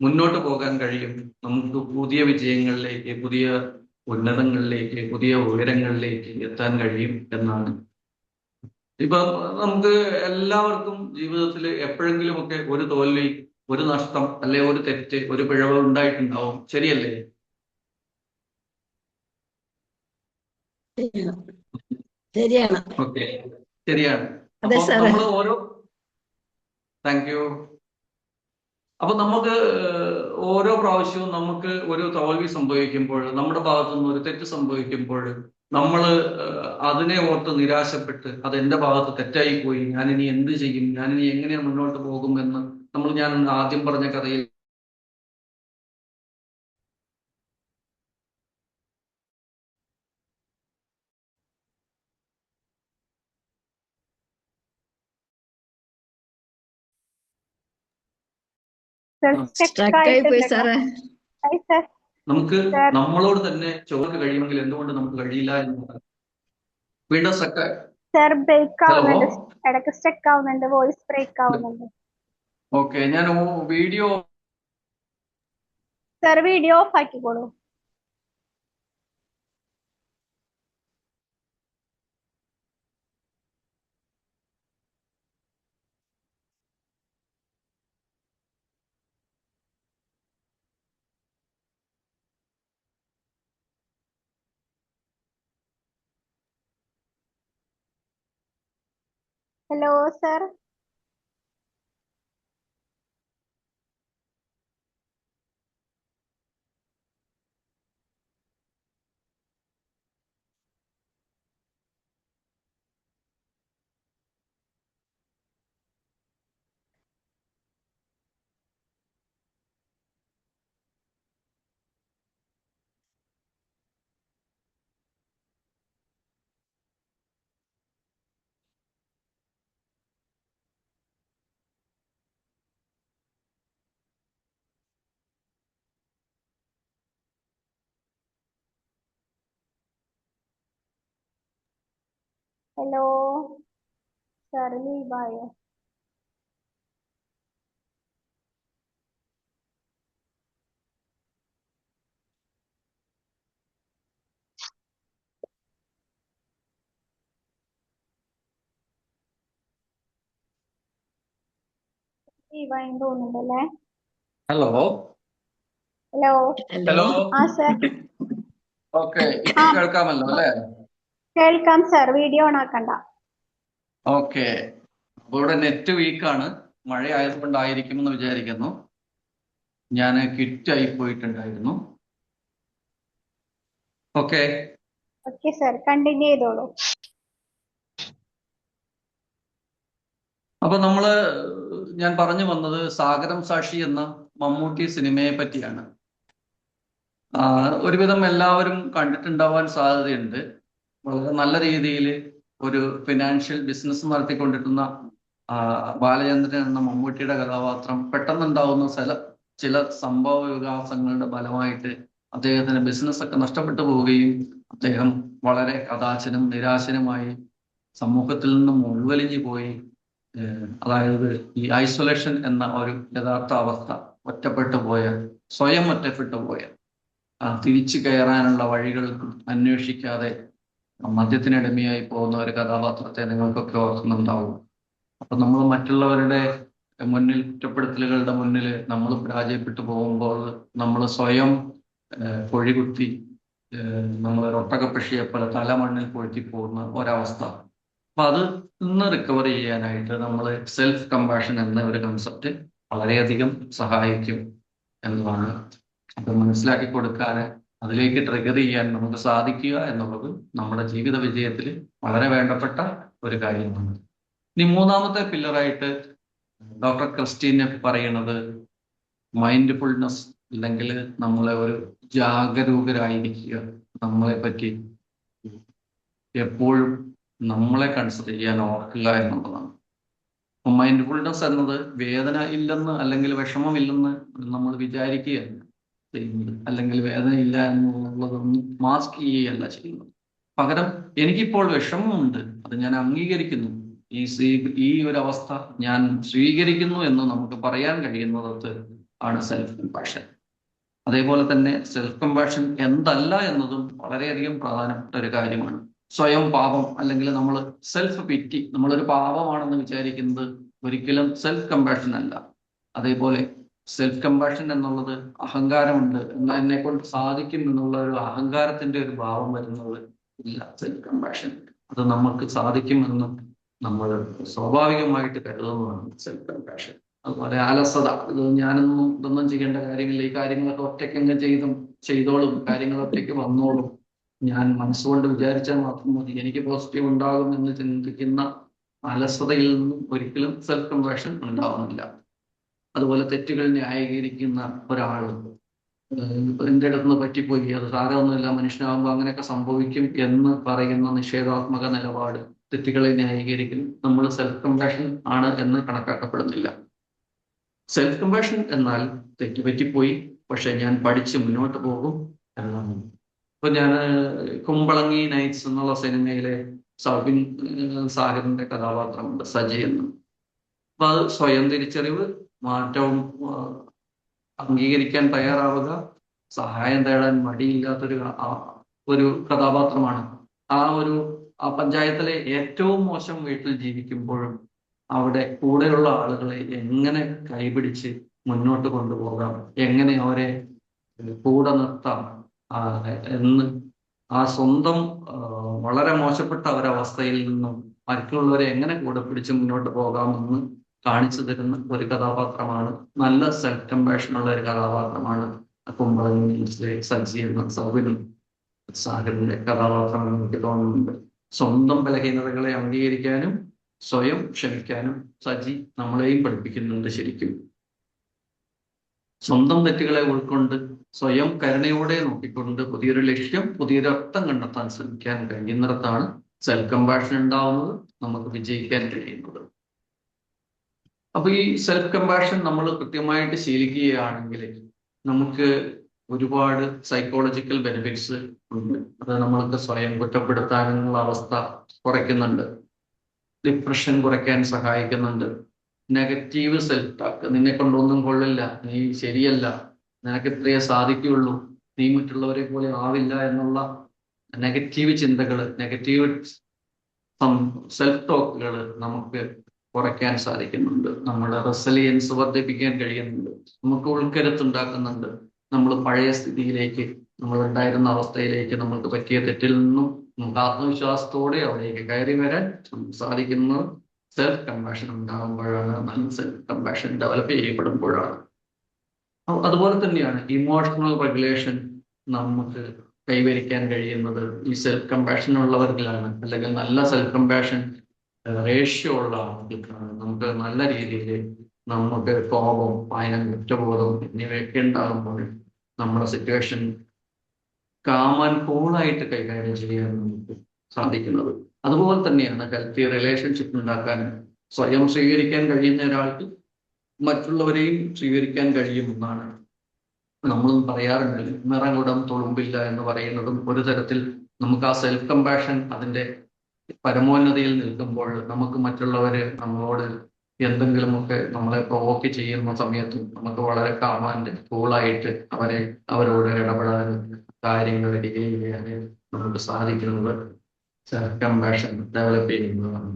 മുന്നോട്ട് പോകാൻ കഴിയും. നമുക്ക് പുതിയ വിജയങ്ങളിലേക്ക്, പുതിയ ഉന്നതങ്ങളിലേക്ക്, പുതിയ ഉയരങ്ങളിലേക്ക് എത്താൻ കഴിയും എന്നാണ്. ഇപ്പൊ നമുക്ക് എല്ലാവർക്കും ജീവിതത്തിൽ എപ്പോഴെങ്കിലുമൊക്കെ ഒരു തോൽവി, ഒരു നഷ്ടം, അല്ലെ ഒരു തെറ്റ്, ഒരു പിഴവ് ഉണ്ടായിട്ടുണ്ടാവും. ശരിയല്ലേ? ശരിയാണ്. ഓക്കെ, ശരിയാണ്. അതെ അപ്പൊ സാറേ. നമ്മൾ ഓരോ താങ്ക് യു. അപ്പൊ നമുക്ക് ഓരോ പ്രാവശ്യവും നമുക്ക് ഒരു തോൽവി സംഭവിക്കുമ്പോൾ, നമ്മുടെ ഭാഗത്തു നിന്ന് ഒരു തെറ്റ് സംഭവിക്കുമ്പോൾ, നമ്മൾ അതിനെ ഓർത്ത് നിരാശപ്പെട്ട് അത് എന്റെ ഭാഗത്ത് തെറ്റായി പോയി, ഞാനിനി എന്ത് ചെയ്യും, ഞാനിനി എങ്ങനെ മുന്നോട്ട് പോകും എന്ന് ഞാൻ ആദ്യം പറഞ്ഞ കഥയിൽ സ്റ്റക്കായി പോയി സാറേ. നമുക്ക് നമ്മളോട് തന്നെ ചോദിക്കാൻ കഴിയുമെങ്കിൽ എന്തുകൊണ്ട് നമുക്ക് കഴിയില്ല എന്ന് വീണ്ടും സ്റ്റക്ക്. സർ, ബ്രേക്ക് ഹലോ, ആവുന്നുണ്ട്, ഇടയ്ക്ക് സ്റ്റക്ക് ആവുന്നുണ്ട്, വോയിസ് ബ്രേക്ക് ആവുന്നുണ്ട്. ഓക്കെ, ഞാൻ വീഡിയോ സർ വീഡിയോ ഓഫ് ആക്കിക്കോളൂ. Hello sir. ഹലോ സാർ ലീവായോ? ലീവായെന്ന് തോന്നുന്നുണ്ടല്ലേ. ഹലോ ഹലോ ഹലോ ആ സാർ ഓക്കെ ആ കേൾക്കാമല്ലോ അല്ലേ? കേൾക്കാം സാർ, വീഡിയോ ഓൺ ആക്കണ്ട. ഓക്കെ, അപ്പോൾ ഇവിടെ നെറ്റ് വീക്കാണ്, മഴ ആയതുകൊണ്ടായിരിക്കും എന്ന് വിചാരിക്കുന്നു. ഞാൻ ക്വിറ്റായി പോയിട്ടുണ്ടായിരുന്നു. ഓക്കെ, ഓക്കെ സാർ, കണ്ടിന്യൂ ചെയ്തോളൂ. അപ്പൊ ഞാൻ പറഞ്ഞു വന്നത് സാഗരം സാക്ഷി എന്ന മമ്മൂട്ടി സിനിമയെ പറ്റിയാണ്. ഒരുവിധം എല്ലാവരും കണ്ടിട്ടുണ്ടാവാൻ സാധ്യതയുണ്ട്. വളരെ നല്ല രീതിയിൽ ഒരു ഫിനാൻഷ്യൽ ബിസിനസ് നടത്തിക്കൊണ്ടിരുന്ന ബാലചന്ദ്രൻ എന്ന മമ്മൂട്ടിയുടെ കഥാപാത്രം പെട്ടെന്നുണ്ടാവുന്ന ചില സംഭവ വികാസങ്ങളുടെ ഫലമായിട്ട് അദ്ദേഹത്തിന് ബിസിനസ് ഒക്കെ നഷ്ടപ്പെട്ടു പോവുകയും അദ്ദേഹം വളരെ കഥാശനും നിരാശനുമായി സമൂഹത്തിൽ നിന്നും ഉൾവലിഞ്ഞു പോയി. അതായത് ഈ ഐസൊലേഷൻ എന്ന ഒരു യഥാർത്ഥ അവസ്ഥ, ഒറ്റപ്പെട്ടു പോയ, സ്വയം ഒറ്റപ്പെട്ടു പോയ, തിരിച്ചു കയറാനുള്ള വഴികൾ അന്വേഷിക്കാതെ മദ്യത്തിനടിമയായി പോകുന്ന ഒരു കഥാപാത്രത്തെ നിങ്ങൾക്കൊക്കെ ഓർക്കുന്നുണ്ടാവും. അപ്പൊ നമ്മൾ മറ്റുള്ളവരുടെ മുന്നിൽ, കുറ്റപ്പെടുത്തലുകളുടെ മുന്നിൽ നമ്മൾ പരാജയപ്പെട്ടു പോകുമ്പോൾ നമ്മൾ സ്വയം പൊഴികുത്തി നമ്മൾ ഒട്ടകപ്പക്ഷിയെ പോലെ തലമണ്ണിൽ പൊഴുത്തി പോകുന്ന ഒരവസ്ഥ. അപ്പൊ അത് ഇന്ന് റിക്കവർ ചെയ്യാനായിട്ട് നമ്മൾ സെൽഫ് കമ്പാഷൻ എന്ന ഒരു കൺസെപ്റ്റ് വളരെയധികം സഹായിക്കും എന്നതാണ്. അത് മനസ്സിലാക്കി കൊടുക്കാൻ, അതിലേക്ക് ട്രിഗർ ചെയ്യാൻ നമുക്ക് സാധിക്കുക എന്നുള്ളത് നമ്മുടെ ജീവിത വിജയത്തിൽ വളരെ വേണ്ടപ്പെട്ട ഒരു കാര്യമാണ്. ഇനി മൂന്നാമത്തെ പില്ലറായിട്ട് ഡോക്ടർ ക്രിസ്റ്റീനെ പറയുന്നത് മൈൻഡ്ഫുൾനെസ്, അല്ലെങ്കിൽ നമ്മളെ ഒരു ജാഗരൂകരായിരിക്കുക, നമ്മളെ പറ്റി എപ്പോഴും നമ്മളെ കൺസിഡർ ചെയ്യാൻ ഓർക്കുക എന്നുള്ളതാണ്. മൈൻഡ്ഫുൾനെസ് എന്നത് വേദന ഇല്ലെന്ന് അല്ലെങ്കിൽ വിഷമമില്ലെന്ന് നമ്മൾ വിചാരിക്കുകയല്ല ചെയ്യുന്നത്, അല്ലെങ്കിൽ വേദന ഇല്ല എന്നുള്ളതൊന്നും മാസ്ക് ചെയ്യുകയല്ല ചെയ്യുന്നത്. പകരം എനിക്കിപ്പോൾ വിഷമമുണ്ട്, അത് ഞാൻ അംഗീകരിക്കുന്നു, ഈ ഒരു അവസ്ഥ ഞാൻ സ്വീകരിക്കുന്നു എന്ന് നമുക്ക് പറയാൻ കഴിയുന്നത് ആണ് സെൽഫ് കമ്പാഷൻ. അതേപോലെ തന്നെ സെൽഫ് കമ്പാഷൻ എന്തല്ല എന്നതും വളരെയധികം പ്രധാനപ്പെട്ട ഒരു കാര്യമാണ്. സ്വയം പാപം, അല്ലെങ്കിൽ നമ്മൾ സെൽഫ് പിറ്റി, നമ്മളൊരു പാപമാണെന്ന് വിചാരിക്കുന്നത് ഒരിക്കലും സെൽഫ് കമ്പാഷൻ അല്ല. അതേപോലെ സെൽഫ് കമ്പാഷൻ എന്നുള്ളത് അഹങ്കാരമുണ്ട്, എന്നാൽ എന്നെ കൊണ്ട് സാധിക്കും എന്നുള്ള ഒരു അഹങ്കാരത്തിന്റെ ഒരു ഭാവം വരുന്നത് ഇല്ല. സെൽഫ് കമ്പാഷൻ അത് നമുക്ക് സാധിക്കുമെന്ന് നമ്മൾ സ്വാഭാവികമായിട്ട് കരുതുന്നതാണ് സെൽഫ് കമ്പാഷൻ. അതുപോലെ അലസത, ഇത് ഞാനൊന്നും ഇതൊന്നും ചെയ്യേണ്ട കാര്യമില്ല, ഈ കാര്യങ്ങളൊക്കെ ഒറ്റയ്ക്കങ്ങ് ചെയ്തോളും, കാര്യങ്ങൾ ഒറ്റയ്ക്ക് വന്നോളും, ഞാൻ മനസ്സുകൊണ്ട് വിചാരിച്ചാൽ മാത്രം മതി, എനിക്ക് പോസിറ്റീവ് ഉണ്ടാകും എന്ന് ചിന്തിക്കുന്ന അലസതയിൽ നിന്നും ഒരിക്കലും സെൽഫ് കമ്പാഷൻ ഉണ്ടാവുന്നില്ല. അതുപോലെ തെറ്റുകൾ ന്യായീകരിക്കുന്ന ഒരാൾ, എന്റെ അടുത്ത് നിന്ന് പറ്റിപ്പോയി, അത് സാരമൊന്നുമില്ല, മനുഷ്യനാകുമ്പോൾ അങ്ങനെയൊക്കെ സംഭവിക്കും എന്ന് പറയുന്ന നിഷേധാത്മക നിലപാട്, തെറ്റുകളെ ന്യായീകരിക്കും, നമ്മൾ സെൽഫ് കമ്പാഷൻ ആണ് എന്ന് കണക്കാക്കപ്പെടുന്നില്ല. സെൽഫ് കമ്പാഷൻ എന്നാൽ തെറ്റ് പറ്റിപ്പോയി, പക്ഷെ ഞാൻ പഠിച്ച് മുന്നോട്ട് പോകും എന്നാണ്. ഇപ്പൊ ഞാൻ കുമ്പളങ്ങി നൈറ്റ്സ് എന്നുള്ള സിനിമയിലെ സൗബിൻ സാഗറിന്റെ കഥാപാത്രമുണ്ട് സജി എന്ന്. അപ്പൊ അത് സ്വയം തിരിച്ചറിവ്, മാറ്റവും അംഗീകരിക്കാൻ തയ്യാറാവുക, സഹായം തേടാൻ മടിയില്ലാത്തൊരു ഒരു കഥാപാത്രമാണ്. ആ പഞ്ചായത്തിലെ ഏറ്റവും മോശം വീട്ടിൽ ജീവിക്കുമ്പോഴും അവിടെ കൂടെയുള്ള ആളുകളെ എങ്ങനെ കൈപിടിച്ച് മുന്നോട്ട് കൊണ്ടുപോകാം, എങ്ങനെ അവരെ കൂടെ നിർത്താം എന്ന് ആ സ്വന്തം വളരെ മോശപ്പെട്ട ഒരവസ്ഥയിൽ നിന്നും മറ്റുള്ളവരെ എങ്ങനെ കൂടെ പിടിച്ച് മുന്നോട്ട് പോകാമെന്ന് കാണിച്ചു തരുന്ന ഒരു കഥാപാത്രമാണ്, നല്ല സെൽഫ് കമ്പാഷൻ ഉള്ള ഒരു കഥാപാത്രമാണ് കുമ്പളങ്ങിയിലെ സജി എന്ന സൗബിനും സാഗറിന്റെ കഥാപാത്രം എനിക്ക് തോന്നുന്നുണ്ട്. സ്വന്തം ബലഹീനതകളെ അംഗീകരിക്കാനും സ്വയം ക്ഷമിക്കാനും സജി നമ്മളെയും പഠിപ്പിക്കുന്നുണ്ട്. ശരിക്കും സ്വന്തം തെറ്റുകളെ ഉൾക്കൊണ്ട് സ്വയം കരുണയോടെ നോക്കിക്കൊണ്ട് പുതിയൊരു ലക്ഷ്യം, പുതിയൊരു അർത്ഥം കണ്ടെത്താൻ ശ്രമിക്കാൻ കഴിയുന്നിടത്താണ് സെൽഫ് കമ്പാഷൻ ഉണ്ടാവുന്നത്, നമുക്ക് വിജയിക്കാൻ കഴിയുന്നത്. അപ്പൊ ഈ സെൽഫ് കമ്പാഷൻ നമ്മൾ കൃത്യമായിട്ട് ശീലിക്കുകയാണെങ്കിൽ നമുക്ക് ഒരുപാട് സൈക്കോളജിക്കൽ ബെനിഫിറ്റ്സ് ഉണ്ട്. അത് നമ്മൾക്ക് സ്വയം കുറ്റപ്പെടുത്താനുള്ള അവസ്ഥ കുറയ്ക്കുന്നുണ്ട്, ഡിപ്രഷൻ കുറയ്ക്കാൻ സഹായിക്കുന്നുണ്ട്, നെഗറ്റീവ് സെൽഫ് ടോക്ക്, നിന്നെ കൊണ്ടൊന്നും കൊള്ളില്ല, നീ ശരിയല്ല, നിനക്ക് ഇത്രയേ സാധിക്കുകയുള്ളൂ, നീ മറ്റുള്ളവരെ പോലെ ആവില്ല എന്നുള്ള നെഗറ്റീവ് ചിന്തകള്, നെഗറ്റീവ് സെൽഫ് ടോക്കുകൾ നമുക്ക് കുറയ്ക്കാൻ സാധിക്കുന്നുണ്ട്. നമ്മുടെ റെസിലിയൻസ് വർദ്ധിപ്പിക്കാൻ കഴിയുന്നുണ്ട്, നമുക്ക് ഉൾക്കരുത്തുണ്ടാക്കുന്നുണ്ട്. നമ്മൾ പഴയ സ്ഥിതിയിലേക്ക്, നമ്മൾ ഉണ്ടായിരുന്ന അവസ്ഥയിലേക്ക്, നമുക്ക് പറ്റിയ തെറ്റിൽ നിന്നും നമുക്ക് ആത്മവിശ്വാസത്തോടെ അവിടേക്ക് കയറി വരാൻ സാധിക്കുന്ന സെൽഫ് കമ്പാഷൻ ഉണ്ടാകുമ്പോഴാണ്, നല്ല സെൽഫ് കമ്പാഷൻ ഡെവലപ്പ് ചെയ്യപ്പെടുമ്പോഴാണ്. അതുപോലെ തന്നെയാണ് ഇമോഷണൽ റെഗുലേഷൻ നമുക്ക് കൈവരിക്കാൻ കഴിയുന്നത് ഈ സെൽഫ് കമ്പാഷൻ ഉള്ളവർക്കാണ്, അല്ലെങ്കിൽ നല്ല സെൽഫ് കമ്പാഷൻ റേഷ്യോ ഉള്ള ആളുകൾക്കാണ്. നമുക്ക് നല്ല രീതിയിൽ നമുക്ക് കോപം, ഭയം, കുറ്റബോധം എന്നിവയൊക്കെ ഉണ്ടാകുമ്പോൾ നമ്മുടെ സിറ്റുവേഷൻ കാം ആൻഡ് കൂളായിട്ട് കൈകാര്യം ചെയ്യാൻ നമുക്ക് സാധിക്കുന്നത്. അതുപോലെ തന്നെയാണ് ഹെൽത്തി റിലേഷൻഷിപ്പ് ഉണ്ടാക്കാൻ സ്വയം സ്വീകരിക്കാൻ കഴിയുന്ന ഒരാൾക്ക് മറ്റുള്ളവരെയും സ്വീകരിക്കാൻ കഴിയുമെന്നാണ് നമ്മളും പറയാറുണ്ട്. നിറകുടം തുളുമ്പില്ല എന്ന് പറയുന്നതും ഒരു തരത്തിൽ നമുക്ക് ആ സെൽഫ് കമ്പാഷൻ അതിന്റെ പരമോന്നതിയിൽ നിൽക്കുമ്പോൾ നമുക്ക് മറ്റുള്ളവര് നമ്മളോട് എന്തെങ്കിലുമൊക്കെ നമ്മളെ പ്രൊവോക്ക് ചെയ്യുന്ന സമയത്തും നമുക്ക് വളരെ കാമാൻഡ് കൂളായിട്ട് അവരോട് ഇടപെടാനും കാര്യങ്ങൾ ഡീൽ ചെയ്യാനും നമുക്ക് സാധിക്കുന്നത് സെൽഫ് കമ്പാഷൻ ഡെവലപ്പ് ചെയ്യുന്നതാണ്.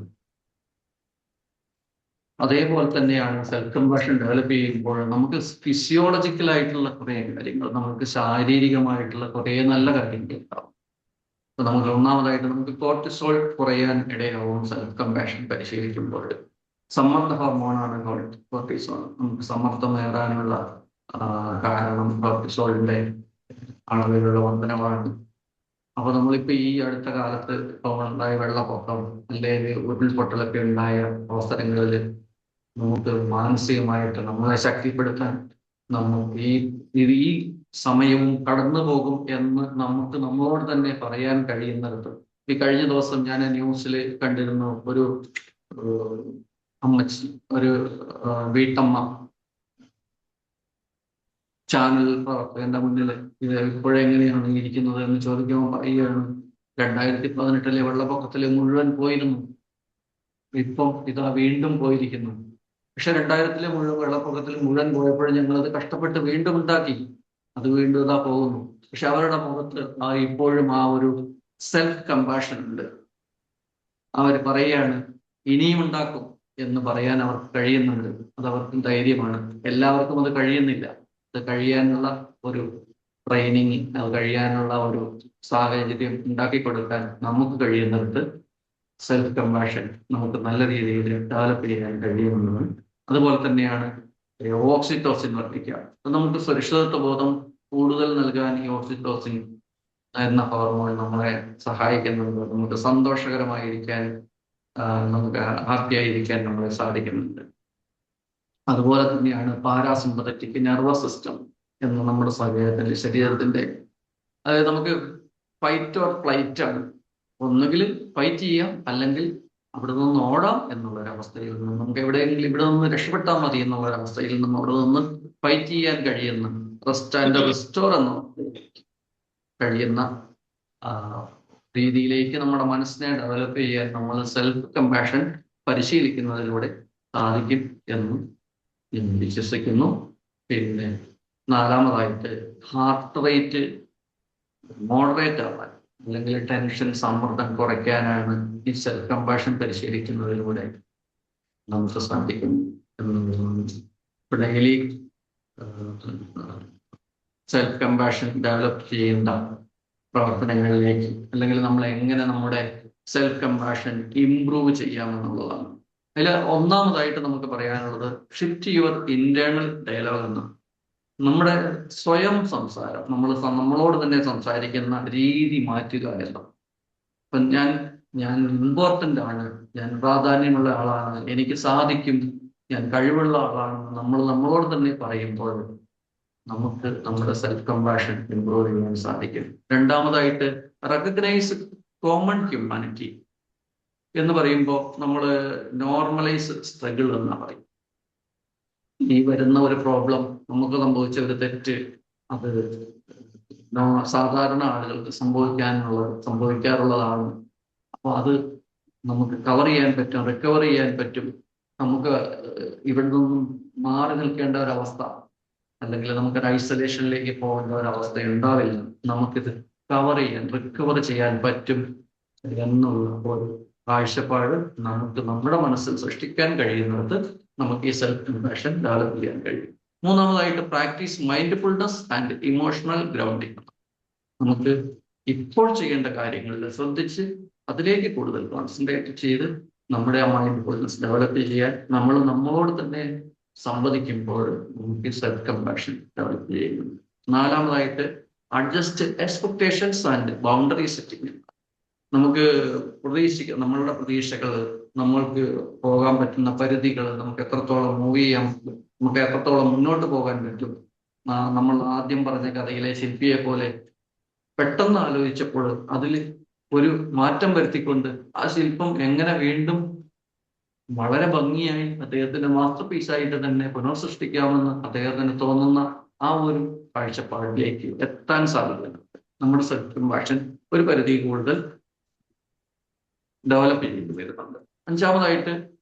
അതേപോലെ തന്നെയാണ് സെൽഫ് കമ്പാഷൻ ഡെവലപ്പ് ചെയ്യുമ്പോൾ നമുക്ക് ഫിസിയോളജിക്കൽ ആയിട്ടുള്ള കുറേ കാര്യങ്ങൾ, നമുക്ക് ശാരീരികമായിട്ടുള്ള കുറേ നല്ല കാര്യങ്ങൾ ഉണ്ടാവും. അപ്പൊ നമുക്ക് ഒന്നാമതായിട്ട് നമുക്ക് കോർട്ടിസോൾ കുറയാൻ ഇടയാവും സെൽഫ് കമ്പാഷൻ പരിശീലിക്കുമ്പോൾ. സമ്മർദ്ദ ഹോർമോണാണ് കോർട്ടിസോൾ. നമുക്ക് സമ്മർദ്ദം നേടാനുള്ള കാരണം കോർട്ടിസോളിന്റെ അളവിലുള്ള വർധനവാണ്. അപ്പൊ നമ്മളിപ്പോ ഈ അടുത്ത കാലത്ത് ഇപ്പൊ ഉണ്ടായ വെള്ളപ്പൊക്കം അല്ലെങ്കിൽ ഉരുൾപൊട്ടലൊക്കെ ഉണ്ടായ അവസരങ്ങളിൽ നമുക്ക് മാനസികമായിട്ട് നമ്മളെ ശക്തിപ്പെടുത്താൻ നമുക്ക് ഈ സമയവും കടന്നു പോകും എന്ന് നമുക്ക് നമ്മളോട് തന്നെ പറയാൻ കഴിയുന്നിടത്ത്, ഈ കഴിഞ്ഞ ദിവസം ഞാൻ ന്യൂസിൽ കണ്ടിരുന്നു, ഒരു അമ്മച്ചി, ഒരു വീട്ടമ്മ ചാനൽ പ്രവർത്തകന്റെ മുന്നിൽ ഇത് ഇപ്പോഴെങ്ങനെയാണ് ഇരിക്കുന്നത് എന്ന് ചോദിക്കുമ്പോൾ പറയുകയാണ്, 2018 വെള്ളപ്പൊക്കത്തിൽ മുഴുവൻ പോയിരുന്നു, ഇപ്പം ഇതാ വീണ്ടും പോയിരിക്കുന്നു. പക്ഷെ 2000 വെള്ളപ്പൊക്കത്തിൽ മുഴുവൻ പോയപ്പോഴും ഞങ്ങളത് കഷ്ടപ്പെട്ട് വീണ്ടും ഉണ്ടാക്കി, അത് വീണ്ടും ഇതാ പോകുന്നു. പക്ഷെ അവരുടെ മുഖത്ത് ഇപ്പോഴും ആ ഒരു സെൽഫ് കമ്പാഷൻ ഉണ്ട്. അവർ പറയാണ് ഇനിയും ഉണ്ടാക്കും എന്ന് പറയാൻ അവർക്ക് കഴിയുന്നുണ്ട്. അത് അവർക്ക് ധൈര്യമാണ്. എല്ലാവർക്കും അത് കഴിയുന്നില്ല. അത് കഴിയാനുള്ള ഒരു ട്രെയിനിങ്, അത് കഴിയാനുള്ള ഒരു സാഹചര്യം ഉണ്ടാക്കി കൊടുക്കാൻ നമുക്ക് കഴിയുന്നിടത്ത് സെൽഫ് കമ്പാഷൻ നമുക്ക് നല്ല രീതിയിൽ ഡെവലപ്പ് ചെയ്യാൻ കഴിയുമെന്നാണ്. അതുപോലെ തന്നെയാണ് ഓക്സിറ്റോസിൻ വർദ്ധിക്കുക. നമുക്ക് സുരക്ഷിതത്വ ബോധം കൂടുതൽ നൽകാൻ ഈ ഓക്സിറ്റോസിൻ എന്ന ഹോർമോൺ നമ്മളെ സഹായിക്കുന്നുണ്ട്. നമുക്ക് സന്തോഷകരമായിരിക്കാൻ, നമുക്ക് ഹാപ്പി ആയിരിക്കാൻ നമ്മളെ സാധിക്കുന്നുണ്ട്. അതുപോലെ തന്നെയാണ് പാരാസിമ്പത്തറ്റിക് നെർവസ് സിസ്റ്റം എന്ന് നമ്മുടെ ശരീരത്തിന്റെ, അതായത് നമുക്ക് ഫൈറ്റ് ഓർ ഫ്ലൈറ്റ് ആണ്. ഒന്നുകിൽ ഫൈറ്റ് ചെയ്യാം, അല്ലെങ്കിൽ അവിടെ നിന്ന് ഓടാം എന്നുള്ളൊരവസ്ഥയിൽ നിന്ന്, നമുക്ക് എവിടെയെങ്കിലും ഇവിടെ നിന്ന് രക്ഷപ്പെട്ടാൽ മതി എന്നുള്ളൊരവസ്ഥയിൽ നിന്ന് അവിടെ നിന്ന് ഫൈറ്റ് ചെയ്യാൻ കഴിയുന്ന, റെസ്റ്റ് ആൻഡ് റിസ്റ്റോർ എന്ന കഴിയുന്ന രീതിയിലേക്ക് നമ്മുടെ മനസ്സിനെ ഡെവലപ്പ് ചെയ്യാൻ നമ്മൾ സെൽഫ് കമ്പാഷൻ പരിശീലിക്കുന്നതിലൂടെ സാധിക്കും എന്ന് ഞാൻ വിശ്വസിക്കുന്നു. പിന്നെ നാലാമതായിട്ട് ഹാർട്ട് റേറ്റ് മോഡറേറ്റ് ആവാൻ, അല്ലെങ്കിൽ ടെൻഷൻ, സമ്മർദ്ദം കുറയ്ക്കാനാണ് ഈ സെൽഫ് കമ്പാഷൻ പരിശീലിക്കുന്നതിലൂടെ നമുക്ക് സാധിക്കും എന്നുള്ളതാണ്. ഇപ്പൊ ഡെയിലി സെൽഫ് കമ്പാഷൻ ഡെവലപ്പ് ചെയ്യേണ്ട പ്രവർത്തനങ്ങളിലേക്ക്, അല്ലെങ്കിൽ നമ്മൾ എങ്ങനെ നമ്മുടെ സെൽഫ് കമ്പാഷൻ ഇംപ്രൂവ് ചെയ്യാമെന്നുള്ളതാണ്. അതിൽ ഒന്നാമതായിട്ട് നമുക്ക് പറയാനുള്ളത് ഷിഫ്റ്റ് യുവർ ഇന്റേണൽ ഡയലോഗ് എന്നാണ്. നമ്മുടെ സ്വയം സംസാരം, നമ്മളോട് തന്നെ സംസാരിക്കുന്ന രീതി മാറ്റുക എല്ലാം. അപ്പൊ ഞാൻ ഇമ്പോർട്ടൻ്റ് ആണ്, ഞാൻ പ്രാധാന്യമുള്ള ആളാണ്, എനിക്ക് സാധിക്കും, ഞാൻ കഴിവുള്ള ആളാണ്, നമ്മളോട് തന്നെ പറയുമ്പോൾ നമുക്ക് നമ്മുടെ സെൽഫ് കമ്പാഷൻ ഇംപ്രൂവ് ചെയ്യാൻ സാധിക്കും. രണ്ടാമതായിട്ട് റെക്കഗ്നൈസ് കോമൺ ഹ്യൂമാനിറ്റി എന്ന് പറയുമ്പോൾ നമ്മൾ നോർമലൈസ് സ്ട്രഗിൾ എന്ന് പറയും. ഈ വരുന്ന ഒരു പ്രോബ്ലം, നമുക്ക് സംഭവിച്ച ഒരു തെറ്റ്, അത് സാധാരണ ആളുകൾക്ക് സംഭവിക്കാറുള്ളതാണ്. അപ്പോൾ അത് നമുക്ക് കവർ ചെയ്യാൻ പറ്റും, റിക്കവർ ചെയ്യാൻ പറ്റും. നമുക്ക് ഇവിടെ നിന്നും മാറി നിൽക്കേണ്ട ഒരവസ്ഥ, അല്ലെങ്കിൽ നമുക്കൊരു ഐസൊലേഷനിലേക്ക് പോകേണ്ട ഒരവസ്ഥ ഉണ്ടാവില്ല. നമുക്കിത് റിക്കവർ ചെയ്യാൻ പറ്റും എന്നുള്ള ഒരു കാഴ്ചപ്പാട് നമ്മുടെ മനസ്സിൽ സൃഷ്ടിക്കാൻ കഴിയുന്നത് നമുക്ക് ഈ സെൽഫ് കമ്പാഷൻ ഡെവലപ്പ് ചെയ്യാൻ കഴിയും. മൂന്നാമതായിട്ട് practice mindfulness and emotional grounding. നമുക്ക് ഇപ്പോൾ ചെയ്യേണ്ട കാര്യങ്ങളിൽ ശ്രദ്ധിച്ച് അതിലേക്ക് കൂടുതൽ കോൺസെൻട്രേറ്റ് ചെയ്ത് നമ്മുടെ ആ മൈൻഡ്ഫുൾനെസ് ഡെവലപ്പ് ചെയ്യാൻ നമ്മളോട് തന്നെ സംവദിക്കുമ്പോൾ നമുക്ക് സെൽഫ് കമ്പാഷൻ ഡെവലപ്പ് ചെയ്യുന്നു. നാലാമതായിട്ട് adjust expectations and boundary setting. നമുക്ക് നമ്മളുടെ പ്രതീക്ഷകൾ, നമ്മൾക്ക് പോകാൻ പറ്റുന്ന പരിധികൾ, നമുക്ക് എത്രത്തോളം മൂവ് ചെയ്യാൻ, നമുക്ക് എത്രത്തോളം മുന്നോട്ട് പോകാൻ പറ്റും. നമ്മൾ ആദ്യം പറഞ്ഞ കഥയിലെ ശില്പിയെ പോലെ പെട്ടെന്ന് ആലോചിച്ചപ്പോൾ അതിൽ ഒരു മാറ്റം വരുത്തിക്കൊണ്ട് ആ ശില്പം എങ്ങനെ വീണ്ടും വളരെ ഭംഗിയായി അദ്ദേഹത്തിന്റെ മാസ്റ്റർ പീസായിട്ട് തന്നെ പുനർസൃഷ്ടിക്കാമെന്ന് അദ്ദേഹത്തിന് തോന്നുന്ന ആ ഒരു കാഴ്ചപ്പാടിലേക്ക് എത്താൻ സാധിക്കുന്നുണ്ട്. നമ്മുടെ സെൽഫ് കമ്പാഷൻ ഒരു പരിധി കൂടുതൽ ഡെവലപ്പ് ചെയ്ത് വരുന്നുണ്ട്. അഞ്ചാമതായിട്ട്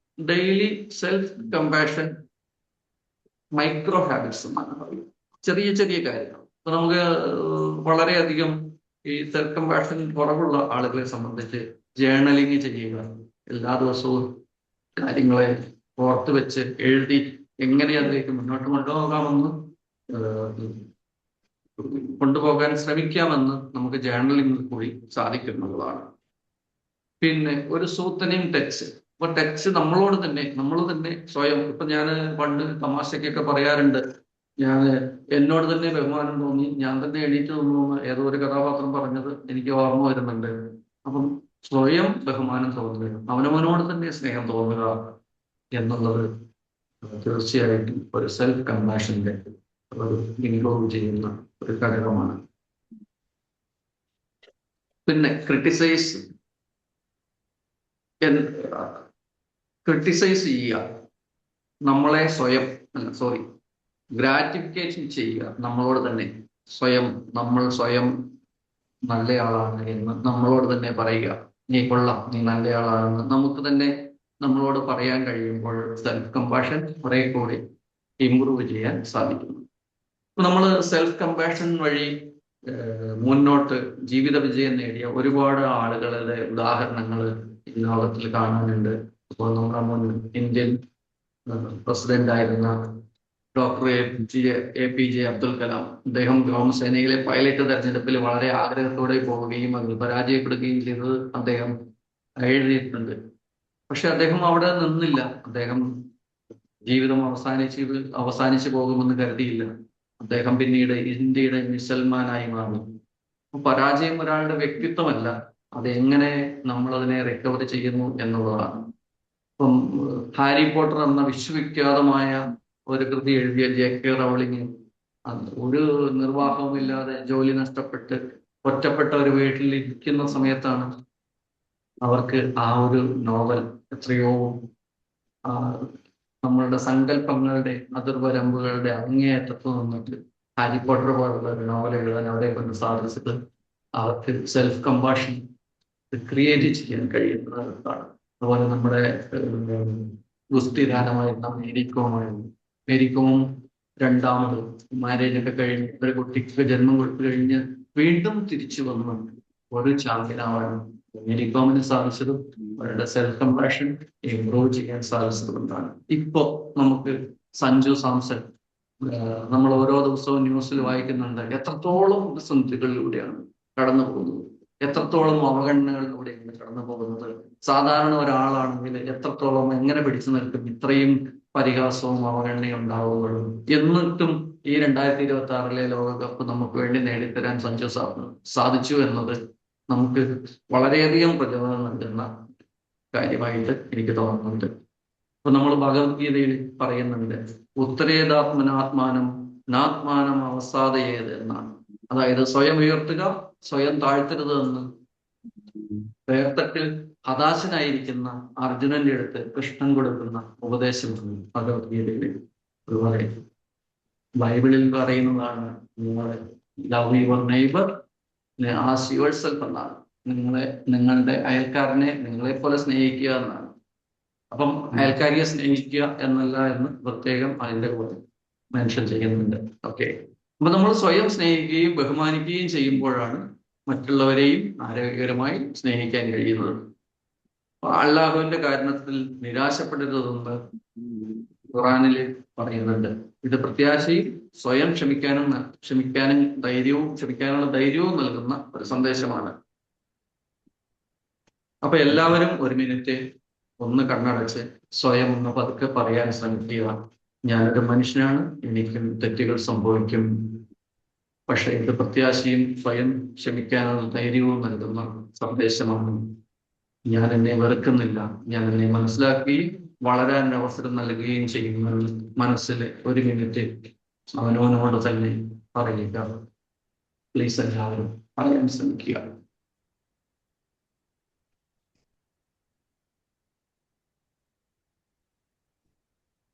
daily self compassion micro habits എന്നാണ് പറയുന്നത്. ചെറിയ ചെറിയ കാര്യങ്ങൾ. അപ്പൊ നമുക്ക് വളരെയധികം ഈ സെൽഫ് കമ്പാഷൻ കുറവുള്ള ആളുകളെ സംബന്ധിച്ച് ജേർണലിങ് ചെയ്യുക, എല്ലാ ദിവസവും കാര്യങ്ങളെ ഓർത്ത് വെച്ച് എഴുതി എങ്ങനെ അതിലേക്ക് മുന്നോട്ട് കൊണ്ടുപോകാൻ ശ്രമിക്കാമെന്ന് നമുക്ക് ജേർണലിംഗിൽ കൂടി സാധിക്കുന്നതാണ്. പിന്നെ ഒരു സൂത്തനിങ് ടച്ച്. അപ്പൊ ടച്ച് നമ്മൾ തന്നെ സ്വയം. ഇപ്പൊ ഞാൻ പണ്ട് തമാശക്കൊക്കെ പറയാറുണ്ട്, എന്നോട് തന്നെ ബഹുമാനം തോന്നി, ഞാൻ തന്നെ എണീറ്റ് നിന്നു ഏതോ ഒരു കഥാപാത്രം പറഞ്ഞത് എനിക്ക് ഓർമ്മ വരുന്നുണ്ട്. അപ്പം സ്വയം ബഹുമാനം തോന്നുക, അവനവനോട് തന്നെ സ്നേഹം തോന്നുക എന്നുള്ളത് തീർച്ചയായിട്ടും ഒരു സെൽഫ് കമ്പാഷന്റെ ഒരു ഇൻക്ലൂഡ് ചെയ്യുന്ന ഒരു ഘടകമാണ്. പിന്നെ ക്രിട്ടിസൈസ് ചെയ്യുക, നമ്മളെ ഗ്രാറ്റിഫിക്കേഷൻ ചെയ്യുക നമ്മളോട് തന്നെ. നമ്മൾ സ്വയം നല്ലയാളാണ് എന്ന് നമ്മളോട് തന്നെ പറയുക. നീ കൊള്ളാം, നീ നല്ലയാളാണെന്ന് നമുക്ക് തന്നെ നമ്മളോട് പറയാൻ കഴിയുമ്പോൾ സെൽഫ് കമ്പാഷൻ കുറെ കൂടി ഇംപ്രൂവ് ചെയ്യാൻ സാധിക്കുന്നു. നമ്മൾ സെൽഫ് കമ്പാഷൻ വഴി മുന്നോട്ട് ജീവിത വിജയം നേടിയ ഒരുപാട് ആളുകളുടെ ഉദാഹരണങ്ങൾ ഈ ലോകത്തിൽ കാണാനുണ്ട്. ഇപ്പോൾ നമ്മുടെ മുൻ ഇന്ത്യൻ പ്രസിഡന്റ് ആയിരുന്ന ഡോക്ടർ APJ അബ്ദുൽ കലാം, അദ്ദേഹം വ്യോമസേനയിലെ പൈലറ്റ് തെരഞ്ഞെടുപ്പിൽ വളരെ ആഗ്രഹത്തോടെ പോവുകയും അതിൽ പരാജയപ്പെടുകയും ചെയ്തത് അദ്ദേഹം എഴുതിയിട്ടുണ്ട്. പക്ഷെ അദ്ദേഹം അവിടെ നിന്നില്ല. അദ്ദേഹം ജീവിതം അവസാനിച്ചു പോകുമെന്ന് കരുതിയില്ല. അദ്ദേഹം പിന്നീട് ഇന്ത്യയുടെ മിസൽമാനായി മാറി. പരാജയം ഒരാളുടെ വ്യക്തിത്വമല്ല, അതെങ്ങനെ നമ്മളതിനെ റിക്കവർ ചെയ്യുന്നു എന്നുള്ളതാണ്. ഇപ്പം ഹാരി പോട്ടർ എന്ന വിശ്വവിഖ്യാതമായ ഒരു കൃതി എഴുതിയ JK റൗളിങ് ഒരു നിർവാഹവുമില്ലാതെ ജോലി നഷ്ടപ്പെട്ട് ഒറ്റപ്പെട്ട ഒരു വീട്ടിൽ ഇരിക്കുന്ന സമയത്താണ് അവർക്ക് ആ ഒരു നോവൽ എത്രയോ നമ്മളുടെ സങ്കല്പങ്ങളുടെ അതിർവരമ്പുകളുടെ അങ്ങേയറ്റത്ത് നിന്നിട്ട് ഹാരി പോട്ടർ പോലുള്ള ഒരു നോവൽ എഴുതാൻ അവരെ കൊണ്ട് സാധിച്ചത് അവർക്ക് സെൽഫ് കമ്പാഷൻ ക്രിയേറ്റ് ചെയ്യാൻ കഴിയുന്നതാണ്. അതുപോലെ നമ്മുടെ ഗുസ്തി താരമായിരുന്ന മേരികോമും രണ്ടാമത് മാരേജ് ഒക്കെ കഴിഞ്ഞ് ഒരു കുട്ടിക്ക് ജന്മം കൊടുത്തു കഴിഞ്ഞ് വീണ്ടും തിരിച്ചു വന്ന് ഒരു ചാമ്പ്യനാവാനും മേരികോമിന് സാധിച്ചതും അവരുടെ സെൽഫ് കമ്പാഷൻ ഇംപ്രൂവ് ചെയ്യാൻ സാധിച്ചതുകൊണ്ടാണ്. ഇപ്പോ നമുക്ക് സഞ്ജു സാംസൺ, നമ്മൾ ഓരോ ദിവസവും ന്യൂസിൽ വായിക്കുന്നുണ്ട് എത്രത്തോളം പ്രതിസന്ധികളിലൂടെയാണ് കടന്നു പോകുന്നത്, എത്രത്തോളം അവഗണനകളിലൂടെയാണ് കടന്നു പോകുന്നത്. സാധാരണ ഒരാളാണെങ്കിൽ എത്രത്തോളം എങ്ങനെ പിടിച്ചു നിൽക്കും, ഇത്രയും പരിഹാസവും അവഗണനയും ഉണ്ടാവുകയുള്ളൂ. എന്നിട്ടും ഈ 2026 ലോകകപ്പ് നമുക്ക് വേണ്ടി നേടിത്തരാൻ സഞ്ജു സാധിച്ചു എന്നത് നമുക്ക് വളരെയധികം പ്രചോദനം നൽകുന്ന കാര്യമായിട്ട് എനിക്ക് തോന്നുന്നുണ്ട്. ഇപ്പൊ നമ്മൾ ഭഗവത്ഗീതയിൽ പറയുന്നുണ്ട്, ഉത്തരേതാത്മനാത്മാനം നാത്മാനം അവസാദയേത് എന്നാണ്. അതായത് സ്വയം ഉയർത്തുക, സ്വയം താഴ്ത്തരുത് എന്ന് വേർത്തട്ടിൽ ഹതാശനായിരിക്കുന്ന അർജുനന്റെ അടുത്ത് കൃഷ്ണൻ കൊടുക്കുന്ന ഉപദേശമാണ് ഭഗവത്ഗീതയിൽ. അതുപോലെ ബൈബിളിൽ പറയുന്നതാണ്, നിങ്ങൾ love your neighbour as your self എന്നാണ്. നിങ്ങളുടെ അയൽക്കാരനെ നിങ്ങളെ പോലെ സ്നേഹിക്കുക എന്നാണ്. അപ്പം അയൽക്കാരിയെ സ്നേഹിക്കുക എന്നല്ല എന്ന് പ്രത്യേകം അതിന്റെ കൂടെ മെൻഷൻ ചെയ്യുന്നുണ്ട്. ഓക്കെ, അപ്പൊ നമ്മൾ സ്വയം സ്നേഹിക്കുകയും ബഹുമാനിക്കുകയും ചെയ്യുമ്പോഴാണ് മറ്റുള്ളവരെയും ആരോഗ്യകരമായി സ്നേഹിക്കാൻ കഴിയുന്നത്. അള്ളാഹുവിന്റെ കാരണത്തിൽ നിരാശപ്പെടരുതെന്ന് ഖുറാനിൽ പറയുന്നുണ്ട്. ഇത് പ്രത്യാശയും സ്വയം ക്ഷമിക്കാനുള്ള ധൈര്യവും നൽകുന്ന ഒരു സന്ദേശമാണ്. അപ്പൊ എല്ലാവരും ഒരു മിനിറ്റ് ഒന്ന് കണ്ണടച്ച് സ്വയം ഒന്ന് പതുക്കെ പറയാൻ ശ്രമിക്കുക. ഞാനൊരു മനുഷ്യനാണ്, എനിക്കും തെറ്റുകൾ സംഭവിക്കും. പക്ഷെ ഇത് പ്രത്യാശയും സ്വയം ക്ഷമിക്കാനുള്ള ധൈര്യവും നൽകുന്ന സന്ദേശമാണ്. ഞാൻ എന്നെ വെറുക്കുന്നില്ല, ഞാൻ എന്നെ മനസ്സിലാക്കുകയും വളരാൻ അവസരം നൽകുകയും ചെയ്യുന്ന മനസ്സിൽ ഒരു മിനിറ്റ് അവനവനോട് തന്നെ പറയുക. പ്ലീസ് എല്ലാവരും പറയാൻ ശ്രമിക്കുക.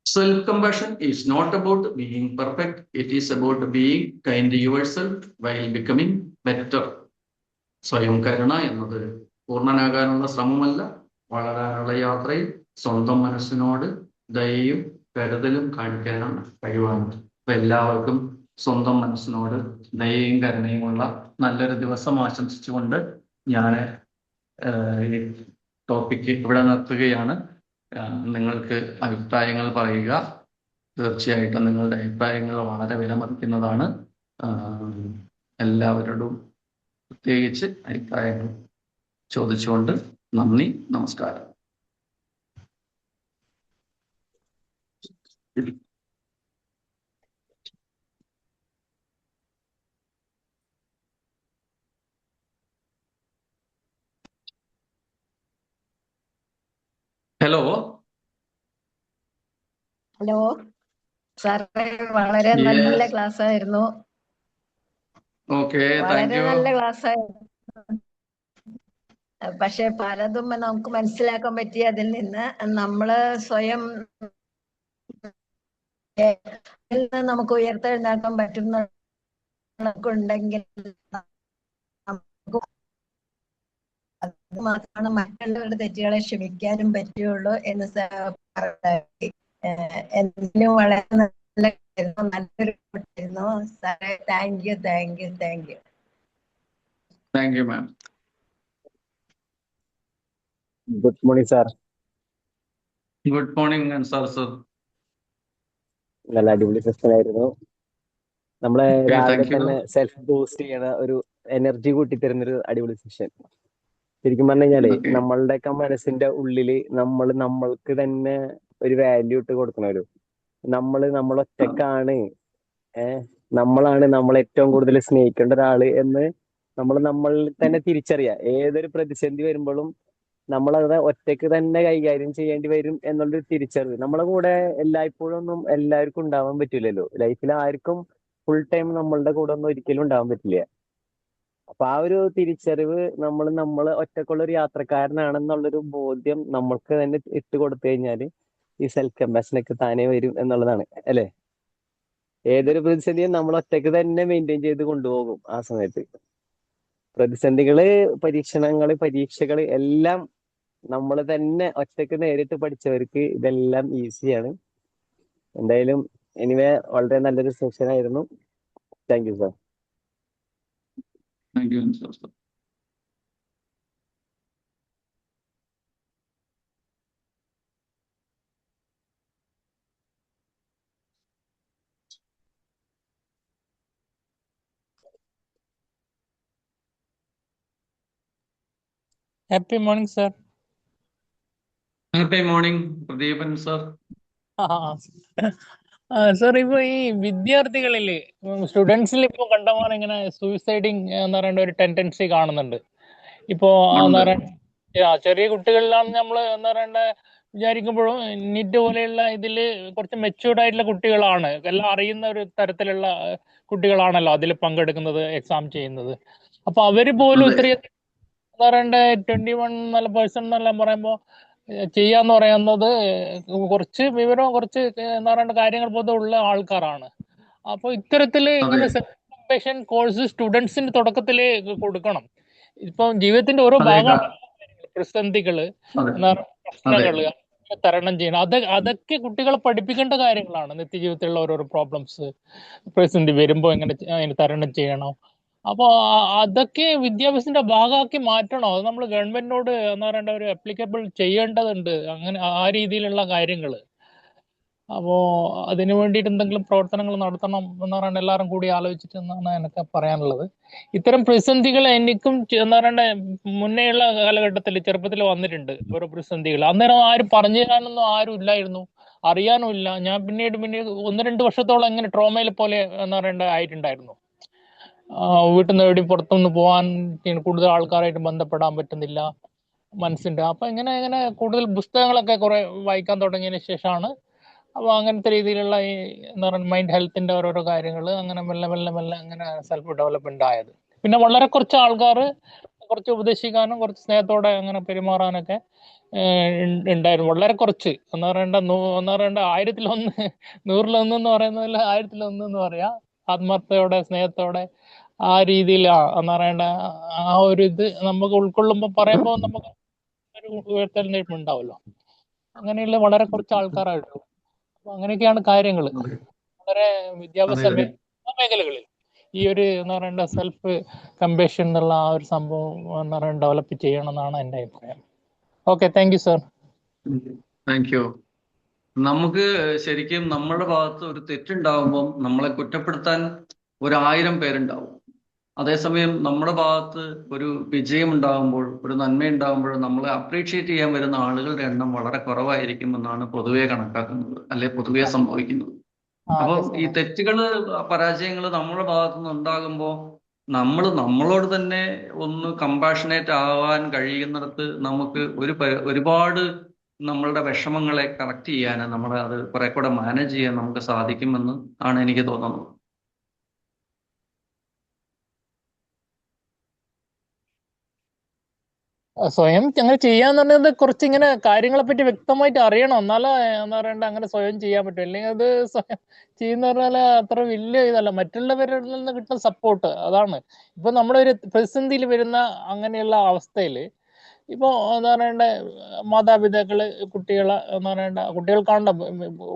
Self-compassion is not about being perfect. It is about being kind to yourself while becoming better. സ്വയം കരുണ എന്നത് പൂർണ്ണനാകാനുള്ള ശ്രമമല്ല, വളരാനുള്ള യാത്രയിൽ സ്വന്തം മനസ്സിനോട് ദയയും കരുതലും കാണിക്കാനാണ് കഴിവാണ്. അപ്പൊ എല്ലാവർക്കും സ്വന്തം മനസ്സിനോട് ദയയും കരുണയുമുള്ള നല്ലൊരു ദിവസം ആശംസിച്ചുകൊണ്ട് ഞാൻ ഈ ടോപ്പിക്ക് ഇവിടെ നിർത്തുകയാണ്. നിങ്ങൾക്ക് അഭിപ്രായങ്ങൾ പറയുക. തീർച്ചയായിട്ടും നിങ്ങളുടെ അഭിപ്രായങ്ങൾ വളരെ വിലമതിക്കുന്നതാണ്. എല്ലാവരോടും പ്രത്യേകിച്ച് അഭിപ്രായങ്ങൾ ചോദിച്ചുകൊണ്ട് നന്ദി, നമസ്കാരം. ഹലോ ഹലോ സാറേ, വളരെ നല്ല ക്ലാസ് ആയിരുന്നു. ഓക്കെ, താങ്ക് വളരെ യു. നല്ല ക്ലാസ് ആയിരുന്നു. പക്ഷെ പലതും നമുക്ക് മനസ്സിലാക്കാൻ പറ്റി. അതിൽ നിന്ന് നമ്മള് സ്വയം നമുക്ക് ഉയർത്തെഴുന്നേൽക്കാൻ പറ്റുന്നുണ്ടെങ്കിൽ അത് മാത്രമാണ് മറ്റുള്ളവരുടെ തെറ്റുകളെ ക്ഷമിക്കാനും പറ്റുള്ളൂ എന്ന് പറഞ്ഞു. എന്തിനും വളരെ നല്ലൊരു സാറേ. Thank you. Thank you ma'am. Good morning sir. Good morning Ansar sir. നല്ല അടിപൊളി സെഷൻ ആയിരുന്നു. നമ്മളെ രാവിലെ താങ്ക് യു. തന്നെ സെൽഫ് ബൂസ്റ്റ് ചെയ്യണ ഒരു എനർജി കൂട്ടിത്തരുന്നൊരു അടിപൊളി സെഷൻ. ശരിക്കും പറഞ്ഞു കഴിഞ്ഞാലേ Okay. നമ്മളുടെയൊക്കെ മനസ്സിന്റെ ഉള്ളില് നമ്മൾക്ക് തന്നെ ഒരു വാല്യൂ ഇട്ട് കൊടുക്കണമല്ലോ. നമ്മൾ ഒറ്റക്കാണ്, നമ്മളാണ് നമ്മൾ ഏറ്റവും കൂടുതൽ സ്നേഹിക്കേണ്ട ഒരാള് എന്ന് നമ്മളിൽ തന്നെ തിരിച്ചറിയാം. ഏതൊരു പ്രതിസന്ധി വരുമ്പോഴും നമ്മളത് ഒറ്റയ്ക്ക് തന്നെ കൈകാര്യം ചെയ്യേണ്ടി വരും എന്നുള്ളൊരു തിരിച്ചറിവ് നമ്മളെ കൂടെ എല്ലായ്പ്പോഴും ഒന്നും എല്ലാവർക്കും ഉണ്ടാവാൻ പറ്റില്ലല്ലോ. ലൈഫിൽ ആർക്കും ഫുൾ ടൈം നമ്മളുടെ കൂടെ ഒന്നും ഒരിക്കലും ഉണ്ടാവാൻ പറ്റില്ല. അപ്പൊ ആ ഒരു തിരിച്ചറിവ് നമ്മൾ ഒറ്റക്കുള്ള ഒരു യാത്രക്കാരനാണെന്നുള്ളൊരു ബോധ്യം നമ്മൾക്ക് തന്നെ ഇട്ട് കൊടുത്തു കഴിഞ്ഞാല് ഈ സെൽഫ് കമ്പാഷനൊക്കെ താനേ വരും എന്നുള്ളതാണ് അല്ലെ. ഏതൊരു പ്രതിസന്ധിയും നമ്മൾ ഒറ്റയ്ക്ക് തന്നെ മെയിൻറ്റെയിൻ ചെയ്ത് കൊണ്ടുപോകും. ആ സമയത്ത് പ്രതിസന്ധികള്, പരീക്ഷകള് എല്ലാം നമ്മൾ തന്നെ ഒറ്റയ്ക്ക് നേരിട്ട് പഠിച്ചവർക്ക് ഇതെല്ലാം ഈസിയാണ്. എന്തായാലും എനിവേ വളരെ നല്ലൊരു സെഷൻ ആയിരുന്നു. Thank you sir. Thank you Ansar sir. Happy morning sir. Happy morning Pradeepan sir. Sir, ഇപ്പൊ ഈ വിദ്യാർത്ഥികളില് സ്റ്റുഡൻസിൽ ഇപ്പൊ കണ്ടമാനം ഇങ്ങനെ സൂയിസൈഡിങ് എന്ന് പറയുന്ന ഒരു ടെൻഡൻസി കാണുന്നുണ്ട്. ഇപ്പോ എന്താ പറയുക, ചെറിയ കുട്ടികളിലാണ് നമ്മൾ എന്താ പറയണ്ട വിചാരിക്കുമ്പോഴും നീറ്റ് പോലെയുള്ള ഇതില് കുറച്ച് മെച്യൂർഡ് ആയിട്ടുള്ള കുട്ടികളാണ്, എല്ലാം അറിയുന്ന ഒരു തരത്തിലുള്ള കുട്ടികളാണല്ലോ അതിൽ പങ്കെടുക്കുന്നത്, എക്സാം ചെയ്യുന്നത്. അപ്പൊ അവര് പോലും ഇത്രയും എന്താ പറയണ്ട 21% എന്നെല്ലാം പറയുമ്പോൾ ചെയ്യാന്ന് പറയുന്നത് കുറച്ച് വിവരം, കുറച്ച് എന്താ പറയണ്ട കാര്യങ്ങൾ പോലും ഉള്ള ആൾക്കാരാണ്. അപ്പൊ ഇത്തരത്തില് ഇങ്ങനെ സെൽഫ് കമ്പഷൻ കോഴ്സ് സ്റ്റുഡൻസിന് തുടക്കത്തില് കൊടുക്കണം. ഇപ്പൊ ജീവിതത്തിന്റെ ഓരോ അതെ ഭാഗമാണ് പ്രതിസന്ധികള്, അതെ എന്താ പറയുക, അതെ പ്രശ്നങ്ങള് തരണം ചെയ്യണം. അതൊക്കെ കുട്ടികളെ പഠിപ്പിക്കേണ്ട കാര്യങ്ങളാണ്. നിത്യജീവിതത്തിലുള്ള ഓരോരോ പ്രോബ്ലംസ്, പ്രതിസന്ധി വരുമ്പോൾ എങ്ങനെ അതിന് തരണം ചെയ്യണം. അപ്പൊ അതൊക്കെ വിദ്യാഭ്യാസത്തിന്റെ ഭാഗമാക്കി മാറ്റണം. അത് നമ്മൾ ഗവൺമെന്റിനോട് എന്താ പറയണ്ട ഒരു അപ്ലിക്കബിൾ ചെയ്യേണ്ടതുണ്ട്. അങ്ങനെ ആ രീതിയിലുള്ള കാര്യങ്ങള്. അപ്പോ അതിനു വേണ്ടിയിട്ട് എന്തെങ്കിലും പ്രവർത്തനങ്ങൾ നടത്തണം എന്ന് പറയുന്നത് എല്ലാവരും കൂടി ആലോചിച്ചിട്ട് എന്നാണ് എനിക്ക് പറയാനുള്ളത്. ഇത്തരം പ്രതിസന്ധികൾ എനിക്കും എന്താ പറയണ്ടേ മുന്നേയുള്ള കാലഘട്ടത്തിൽ ചെറുപ്പത്തിൽ വന്നിട്ടുണ്ട് ഓരോ പ്രതിസന്ധികൾ. അന്നേരം ആരും പറഞ്ഞു തരാനൊന്നും ആരും ഇല്ലായിരുന്നു, അറിയാനും ഇല്ല. ഞാൻ പിന്നീട് 1-2 വർഷത്തോളം ഇങ്ങനെ ട്രോമയിൽ പോലെ എന്താ പറയണ്ട ആയിട്ടുണ്ടായിരുന്നു. വീട്ടിൽ നിന്ന് എവിടെയും പുറത്തുനിന്ന് പോകാൻ കൂടുതൽ ആൾക്കാരായിട്ട് ബന്ധപ്പെടാൻ പറ്റുന്നില്ല മനസ്സിന്റെ. അപ്പൊ ഇങ്ങനെ ഇങ്ങനെ കൂടുതൽ പുസ്തകങ്ങളൊക്കെ കുറെ വായിക്കാൻ തുടങ്ങിയതിന് ശേഷമാണ് അപ്പൊ അങ്ങനത്തെ രീതിയിലുള്ള ഈ എന്താ പറയുക മൈൻഡ് ഹെൽത്തിന്റെ ഓരോരോ കാര്യങ്ങൾ അങ്ങനെ മെല്ലെ മെല്ലെ മെല്ലെ അങ്ങനെ സെൽഫ് ഡെവലപ്മെന്റ് ആയത്. പിന്നെ വളരെ കുറച്ച് ആൾക്കാർ കുറച്ച് ഉപദേശിക്കാനും കുറച്ച് സ്നേഹത്തോടെ അങ്ങനെ പെരുമാറാനൊക്കെ ഉണ്ടായിരുന്നു. വളരെ കുറച്ച് എന്താ പറയണ്ട എന്താ പറയണ്ട 1000-1, 100-1 എന്ന് പറയുന്നതിൽ 1000-1 എന്ന് പറയാം. ആത്മാർത്ഥതയോടെ സ്നേഹത്തോടെ ആ രീതിയിൽ എന്താ പറയണ്ട ആ ഒരു ഇത് നമുക്ക് ഉൾക്കൊള്ളുമ്പോൾ പറയുമ്പോൾ നമുക്ക് ഒരു ഉയർത്തെഴുന്നേൽപ്പ് ഉണ്ടാവുമല്ലോ. അങ്ങനെയുള്ള വളരെ കുറച്ച് ആൾക്കാരായിട്ടുള്ളൂ. അപ്പൊ അങ്ങനെയൊക്കെയാണ് കാര്യങ്ങൾ. അതെ വളരെ വിദ്യാഭ്യാസ അതെ മേഖലകളിൽ ഈ ഒരു എന്താ പറയണ്ട സെൽഫ് കമ്പഷൻ എന്നുള്ള ആ ഒരു സംഭവം എന്താ പറയുക ഡെവലപ്പ് ചെയ്യണം എന്നാണ് എൻ്റെ അഭിപ്രായം. Okay, thank you sir. Thank you. നമുക്ക് ശരിക്കും നമ്മുടെ ഭാഗത്ത് ഒരു തെറ്റുണ്ടാവുമ്പം നമ്മളെ കുറ്റപ്പെടുത്താൻ 1000 പേരുണ്ടാവും. അതേസമയം നമ്മുടെ ഭാഗത്ത് ഒരു വിജയം ഉണ്ടാകുമ്പോൾ, ഒരു നന്മ ഉണ്ടാകുമ്പോൾ നമ്മളെ അപ്രീഷിയേറ്റ് ചെയ്യാൻ വരുന്ന ആളുകളുടെ എണ്ണം വളരെ കുറവായിരിക്കും എന്നാണ് പൊതുവെ കണക്കാക്കുന്നത്, അല്ലെ പൊതുവെ സംഭവിക്കുന്നത്. അപ്പം ഈ തെറ്റുകള് പരാജയങ്ങൾ നമ്മുടെ ഭാഗത്തുനിന്ന് ഉണ്ടാകുമ്പോൾ നമ്മളോട് തന്നെ ഒന്ന് കമ്പാഷനേറ്റ് ആവാൻ കഴിയുന്നിടത്ത് നമുക്ക് ഒരുപാട് നമ്മളുടെ വിഷമങ്ങളെ കറക്റ്റ് ചെയ്യാൻ, നമ്മളെ അത് കുറെ കൂടെ മാനേജ് ചെയ്യാൻ നമുക്ക് സാധിക്കുമെന്ന് ആണ് എനിക്ക് തോന്നുന്നത്. സ്വയം അങ്ങനെ ചെയ്യാന്ന് പറഞ്ഞത് കുറച്ച് ഇങ്ങനെ കാര്യങ്ങളെ പറ്റി വ്യക്തമായിട്ട് അറിയണം. എന്നാലേ എന്താ പറയണ്ട അങ്ങനെ സ്വയം ചെയ്യാൻ പറ്റും. അല്ലെങ്കിൽ അത് സ്വയം ചെയ്യുന്ന പറഞ്ഞാൽ അത്ര വലിയ ഇതല്ല. മറ്റുള്ളവരിൽ നിന്ന് കിട്ടുന്ന സപ്പോർട്ട് അതാണ്. ഇപ്പൊ നമ്മളൊരു പ്രതിസന്ധിയിൽ വരുന്ന അങ്ങനെയുള്ള അവസ്ഥയിൽ ഇപ്പൊ എന്താ പറയണ്ട മാതാപിതാക്കള് കുട്ടികളെ എന്താ പറയണ്ട കുട്ടികൾക്കാണ്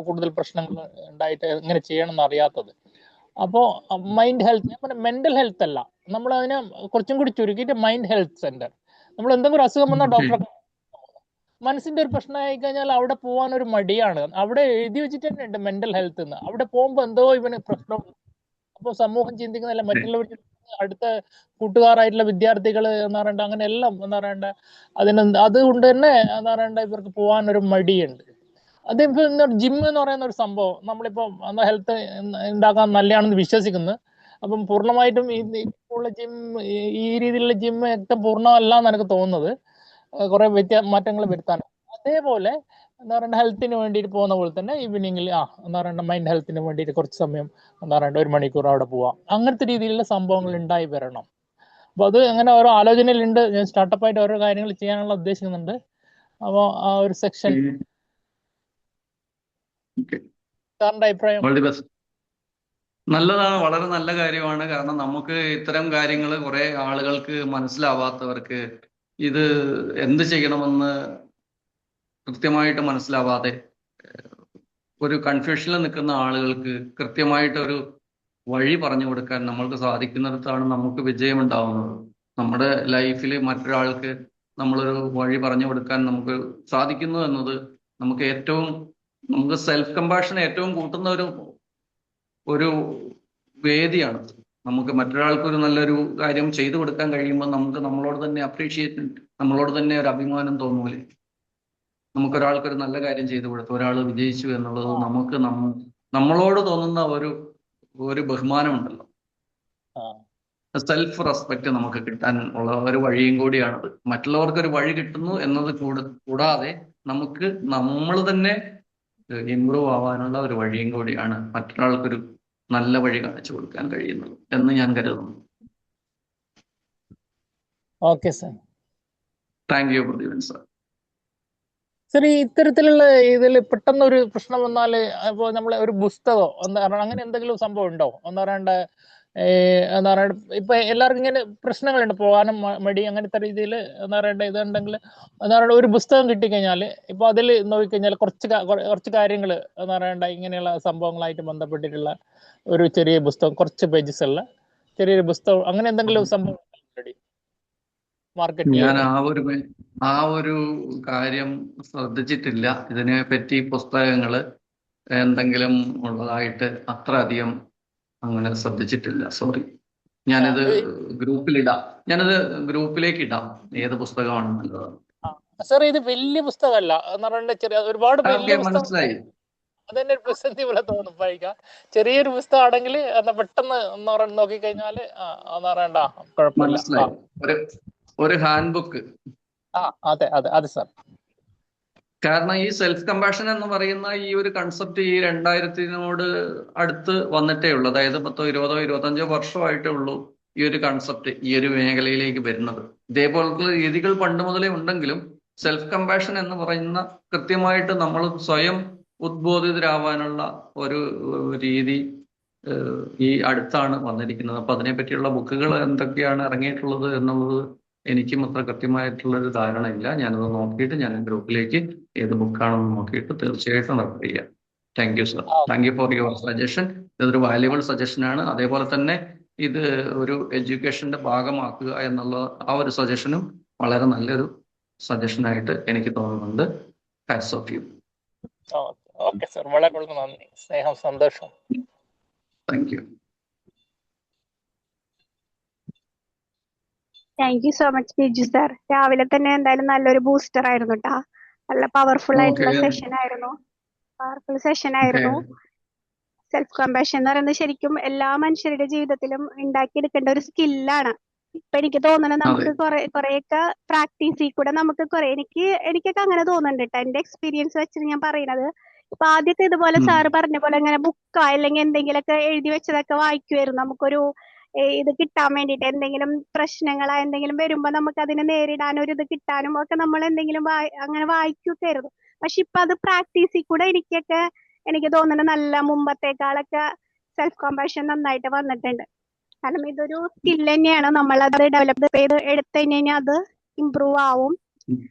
കൂടുതൽ പ്രശ്നങ്ങൾ ഉണ്ടായിട്ട് എങ്ങനെ ചെയ്യണം എന്ന് അറിയാത്തത്. അപ്പോ മൈൻഡ് ഹെൽത്ത്, ഞാൻ പറഞ്ഞ മെന്റൽ ഹെൽത്ത് അല്ല, നമ്മൾ അതിനെ കുറച്ചും കൂടി ചുരുക്കിയിട്ട് മൈൻഡ് ഹെൽത്ത് സെന്റർ. നമ്മൾ എന്തെങ്കിലും ഒരു അസുഖം വന്നാൽ ഡോക്ടറെ, മനസ്സിന്റെ ഒരു പ്രശ്നമായി കഴിഞ്ഞാൽ അവിടെ പോകാൻ ഒരു മടിയാണ്. അവിടെ എഴുതി വെച്ചിട്ട് തന്നെ ഉണ്ട് മെന്റൽ ഹെൽത്ത് എന്ന്. അവിടെ പോകുമ്പോൾ എന്തോ ഇവന് പ്രശ്നം. അപ്പോൾ സമൂഹം ചിന്തിക്കുന്നില്ല, മറ്റുള്ളവർ അടുത്ത കൂട്ടുകാരായിട്ടുള്ള വിദ്യാർത്ഥികൾ എന്ന് പറയണ്ട അങ്ങനെ എല്ലാം എന്താ പറയണ്ട അതുകൊണ്ട് തന്നെ എന്താ പറയണ്ട ഇവർക്ക് പോകാൻ ഒരു മടിയുണ്ട്. അതിപ്പോ ജിം എന്ന് പറയുന്ന ഒരു സംഭവം നമ്മളിപ്പോ ഹെൽത്ത് ഉണ്ടാക്കാൻ നല്ലതാണെന്ന് വിശ്വസിക്കുന്നു. അപ്പം പൂർണ്ണമായിട്ടും ഉള്ള ജിം, ഈ രീതിയിലുള്ള ജിം ഒക്കെ പൂർണ്ണമല്ല എന്ന് എനിക്ക് തോന്നുന്നത്. കുറെ മാറ്റങ്ങൾ വരുത്താൻ. അതേപോലെ എന്താ പറയുക ഹെൽത്തിന് വേണ്ടിയിട്ട് പോകുന്ന പോലെ തന്നെ ഈവനിങ്ങിൽ എന്താ പറയുക മൈൻഡ് ഹെൽത്തിന് വേണ്ടിയിട്ട് കുറച്ച് സമയം എന്താ പറയുക 1 മണിക്കൂർ അവിടെ പോവാം. അങ്ങനത്തെ രീതിയിലുള്ള സംഭവങ്ങൾ ഉണ്ടായി വരണം. അപ്പൊ അത് അങ്ങനെ ഓരോ ആലോചനയിലുണ്ട്. ഞാൻ സ്റ്റാർട്ടപ്പായിട്ട് ഓരോ കാര്യങ്ങൾ ചെയ്യാനുള്ള ഉദ്ദേശിക്കുന്നുണ്ട്. അപ്പോൾ ആ ഒരു സെക്ഷൻ സാറിന്റെ അഭിപ്രായം? നല്ലതാണ്, വളരെ നല്ല കാര്യമാണ്. കാരണം നമുക്ക് ഇത്തരം കാര്യങ്ങൾ കുറെ ആളുകൾക്ക് മനസ്സിലാവാത്തവർക്ക് ഇത് എന്ത് ചെയ്യണമെന്ന് കൃത്യമായിട്ട് മനസ്സിലാവാതെ ഒരു കൺഫ്യൂഷനിൽ നിൽക്കുന്ന ആളുകൾക്ക് കൃത്യമായിട്ട് ഒരു വഴി പറഞ്ഞു കൊടുക്കാൻ നമ്മൾക്ക് സാധിക്കുന്നിടത്താണ് നമുക്ക് വിജയം ഉണ്ടാവുന്നത്. നമ്മുടെ ലൈഫിൽ മറ്റൊരാൾക്ക് നമ്മളൊരു വഴി പറഞ്ഞു കൊടുക്കാൻ നമുക്ക് സാധിക്കുന്നു എന്നത് നമുക്ക് സെൽഫ് കമ്പാഷൻ ഏറ്റവും കൂട്ടുന്ന ഒരു വേദിയാണ്. നമുക്ക് മറ്റൊരാൾക്ക് ഒരു നല്ലൊരു കാര്യം ചെയ്തു കൊടുക്കാൻ കഴിയുമ്പോൾ നമുക്ക് നമ്മളോട് തന്നെ നമ്മളോട് തന്നെ ഒരു അഭിമാനം തോന്നൂലേ. നമുക്കൊരാൾക്ക് ഒരു നല്ല കാര്യം ചെയ്തു കൊടുത്തു, ഒരാൾ വിജയിച്ചു എന്നുള്ളത് നമുക്ക് നമ്മളോട് തോന്നുന്ന ഒരു ബഹുമാനമുണ്ടല്ലോ. സെൽഫ് റെസ്പെക്ട് നമുക്ക് കിട്ടാൻ ഉള്ള ഒരു വഴിയും കൂടിയാണത്. മറ്റുള്ളവർക്ക് ഒരു വഴി കിട്ടുന്നു എന്നത് കൂടാതെ നമുക്ക് നമ്മൾ തന്നെ ഇംപ്രൂവ് ആവാനുള്ള ഒരു വഴിയും കൂടിയാണ് മറ്റൊരാൾക്കൊരു നല്ല വഴി കാണിച്ചു കൊടുക്കാൻ കഴിയുന്നത് എന്ന് ഞാൻ കരുതുന്നു. Okay sir. Thank you Pradeepan sir. Sir, ഈ ഇത്തരത്തിലുള്ള ഇതിൽ പെട്ടെന്ന് ഒരു പ്രശ്നം വന്നാല് ഇപ്പോൾ നമ്മളെ ഒരു പുസ്തകമോ എന്താ പറയുക അങ്ങനെ എന്തെങ്കിലും സംഭവം ഉണ്ടോ? എന്താ പറയണ്ട എന്താ പറയുക, ഇപ്പൊ എല്ലാവർക്കും ഇങ്ങനെ പ്രശ്നങ്ങളുണ്ട്, പോകാനും മടി അങ്ങനത്തെ രീതിയിൽ എന്താ പറയണ്ട ഇതുണ്ടെങ്കിൽ എന്താ പറയുക, ഒരു പുസ്തകം കിട്ടിക്കഴിഞ്ഞാൽ ഇപ്പൊ അതിൽ നോക്കിക്കഴിഞ്ഞാൽ കുറച്ച് കാര്യങ്ങൾ എന്താ പറയണ്ട ഇങ്ങനെയുള്ള സംഭവങ്ങളായിട്ട് ബന്ധപ്പെട്ടിട്ടുള്ള ഒരു ചെറിയ പുസ്തകം, കുറച്ച് പേജസ് ഉള്ള ചെറിയൊരു പുസ്തകം, അങ്ങനെ എന്തെങ്കിലും സംഭവം മാർക്കറ്റിൽ? ഞാൻ ആ ഒരു കാര്യം ശ്രദ്ധിച്ചിട്ടില്ല. ഇതിനെ പറ്റി പുസ്തകങ്ങള് എന്തെങ്കിലും ഉള്ളതായിട്ട് അത്ര അധികം അങ്ങനെ ശ്രദ്ധിച്ചിട്ടില്ല. സോറി. ഞാനിത് ഞാനത് ഗ്രൂപ്പിലേക്ക് ഇടാം, ഏത് പുസ്തകമാണ് നല്ലത്. സാർ ഇത് വലിയ പുസ്തകമല്ല എന്ന് പറഞ്ഞ ചെറിയ, ഒരുപാട് വലിയ പുസ്തകം മനസ്സിലായി. അതെന്നെ ഒരു പ്രതിസന്ധി പോലെ തോന്നും വായിക്കാം. ചെറിയൊരു പുസ്തകം ആണെങ്കിൽ എന്നാ പെട്ടെന്ന് നോക്കിക്കഴിഞ്ഞാല് എന്താ പറയണ്ട കുഴപ്പമില്ല. മനസ്സിലായി. ഒരു ഹാൻഡ് ബുക്ക്. അതെ അതെ അതെ സാർ. കാരണം ഈ സെൽഫ് കമ്പാഷൻ എന്ന് പറയുന്ന ഈ ഒരു കൺസെപ്റ്റ് ഈ 2000-നോട് അടുത്ത് വന്നിട്ടേ ഉള്ളൂ. അതായത് 10-20-25 വർഷമായിട്ടേ ഉള്ളൂ ഈ ഒരു കൺസെപ്റ്റ് ഈ ഒരു മേഖലയിലേക്ക് വരുന്നത്. ഇതേപോലത്തെ രീതികൾ പണ്ട് മുതലേ ഉണ്ടെങ്കിലും സെൽഫ് കമ്പാഷൻ എന്ന് പറയുന്ന കൃത്യമായിട്ട് നമ്മൾ സ്വയം ഉദ്ബോധിതരാവാനുള്ള ഒരു രീതി ഈ അടുത്താണ് വന്നിരിക്കുന്നത്. അപ്പൊ അതിനെ പറ്റിയുള്ള ബുക്കുകൾ എന്തൊക്കെയാണ് ഇറങ്ങിയിട്ടുള്ളത് എന്നുള്ളത് എനിക്കും അത്ര കൃത്യമായിട്ടുള്ള ഒരു ധാരണ ഇല്ല. ഞാനത് നോക്കിയിട്ട് ഞാൻ ഗ്രൂപ്പിലേക്ക് ഏത് ബുക്കാണെന്ന് നോക്കിയിട്ട് തീർച്ചയായിട്ടും റെഫർ ചെയ്യാം. Thank you sir. Thank you for your suggestion. ഇതൊരു വാല്യുബിൾ സജഷനാണ്. അതേപോലെ തന്നെ ഇത് ഒരു എഡ്യൂക്കേഷന്റെ ഭാഗമാക്കുക എന്നുള്ള ആ ഒരു സജഷനും വളരെ നല്ലൊരു സജഷനായിട്ട് എനിക്ക് തോന്നുന്നുണ്ട്. Hats off you. Okay sir, വളരെ നന്ദി, സ്നേഹം, സന്തോഷം. Thank you. Thank you so much Biju sir. രാവിലെ തന്നെ എന്തായാലും നല്ലൊരു ബൂസ്റ്റർ ആയിരുന്നു കേട്ടാ. നല്ല പവർഫുൾ ആയിട്ടുള്ള സെഷൻ ആയിരുന്നു. സെൽഫ് കമ്പാഷൻ എന്ന് പറയുന്നത് ശരിക്കും എല്ലാ മനുഷ്യരുടെ ജീവിതത്തിലും ഉണ്ടാക്കിയെടുക്കേണ്ട ഒരു സ്കില്ലാണ്. ഇപ്പൊ എനിക്ക് തോന്നുന്നത് നമുക്ക് കുറെയൊക്കെ പ്രാക്ടീസിൽ കൂടെ നമുക്ക് എനിക്കൊക്കെ അങ്ങനെ തോന്നുന്നുണ്ട് കേട്ടോ. എന്റെ എക്സ്പീരിയൻസ് വെച്ചിട്ട് ഞാൻ പറയുന്നത്. ഇപ്പൊ ആദ്യത്തെ ഇതുപോലെ സാറ് പറഞ്ഞ പോലെ ഇങ്ങനെ ബുക്കാ അല്ലെങ്കിൽ എന്തെങ്കിലുമൊക്കെ എഴുതി വെച്ചതൊക്കെ വായിക്കുമായിരുന്നു. നമുക്കൊരു ഇത് കിട്ടാൻ വേണ്ടിയിട്ട് എന്തെങ്കിലും പ്രശ്നങ്ങളോ എന്തെങ്കിലും വരുമ്പോ നമുക്ക് അതിനെ നേരിടാൻ ഒരു ഇത് കിട്ടാനും ഒക്കെ നമ്മൾ എന്തെങ്കിലും അങ്ങനെ വായിക്കുകയൊക്കെ ആയിരുന്നു. പക്ഷെ ഇപ്പൊ അത് പ്രാക്ടീസിൽ കൂടെ എനിക്ക് തോന്നുന്നത് നല്ല മുമ്പത്തേക്കാളൊക്കെ സെൽഫ് കമ്പാഷൻ നന്നായിട്ട് വന്നിട്ടുണ്ട്. കാരണം ഇതൊരു സ്കിൽ തന്നെയാണ്. നമ്മളത് ഡെവലപ്പ് ചെയ്ത് എടുത്തു കഴിഞ്ഞാൽ അത് ഇമ്പ്രൂവ് ആവും.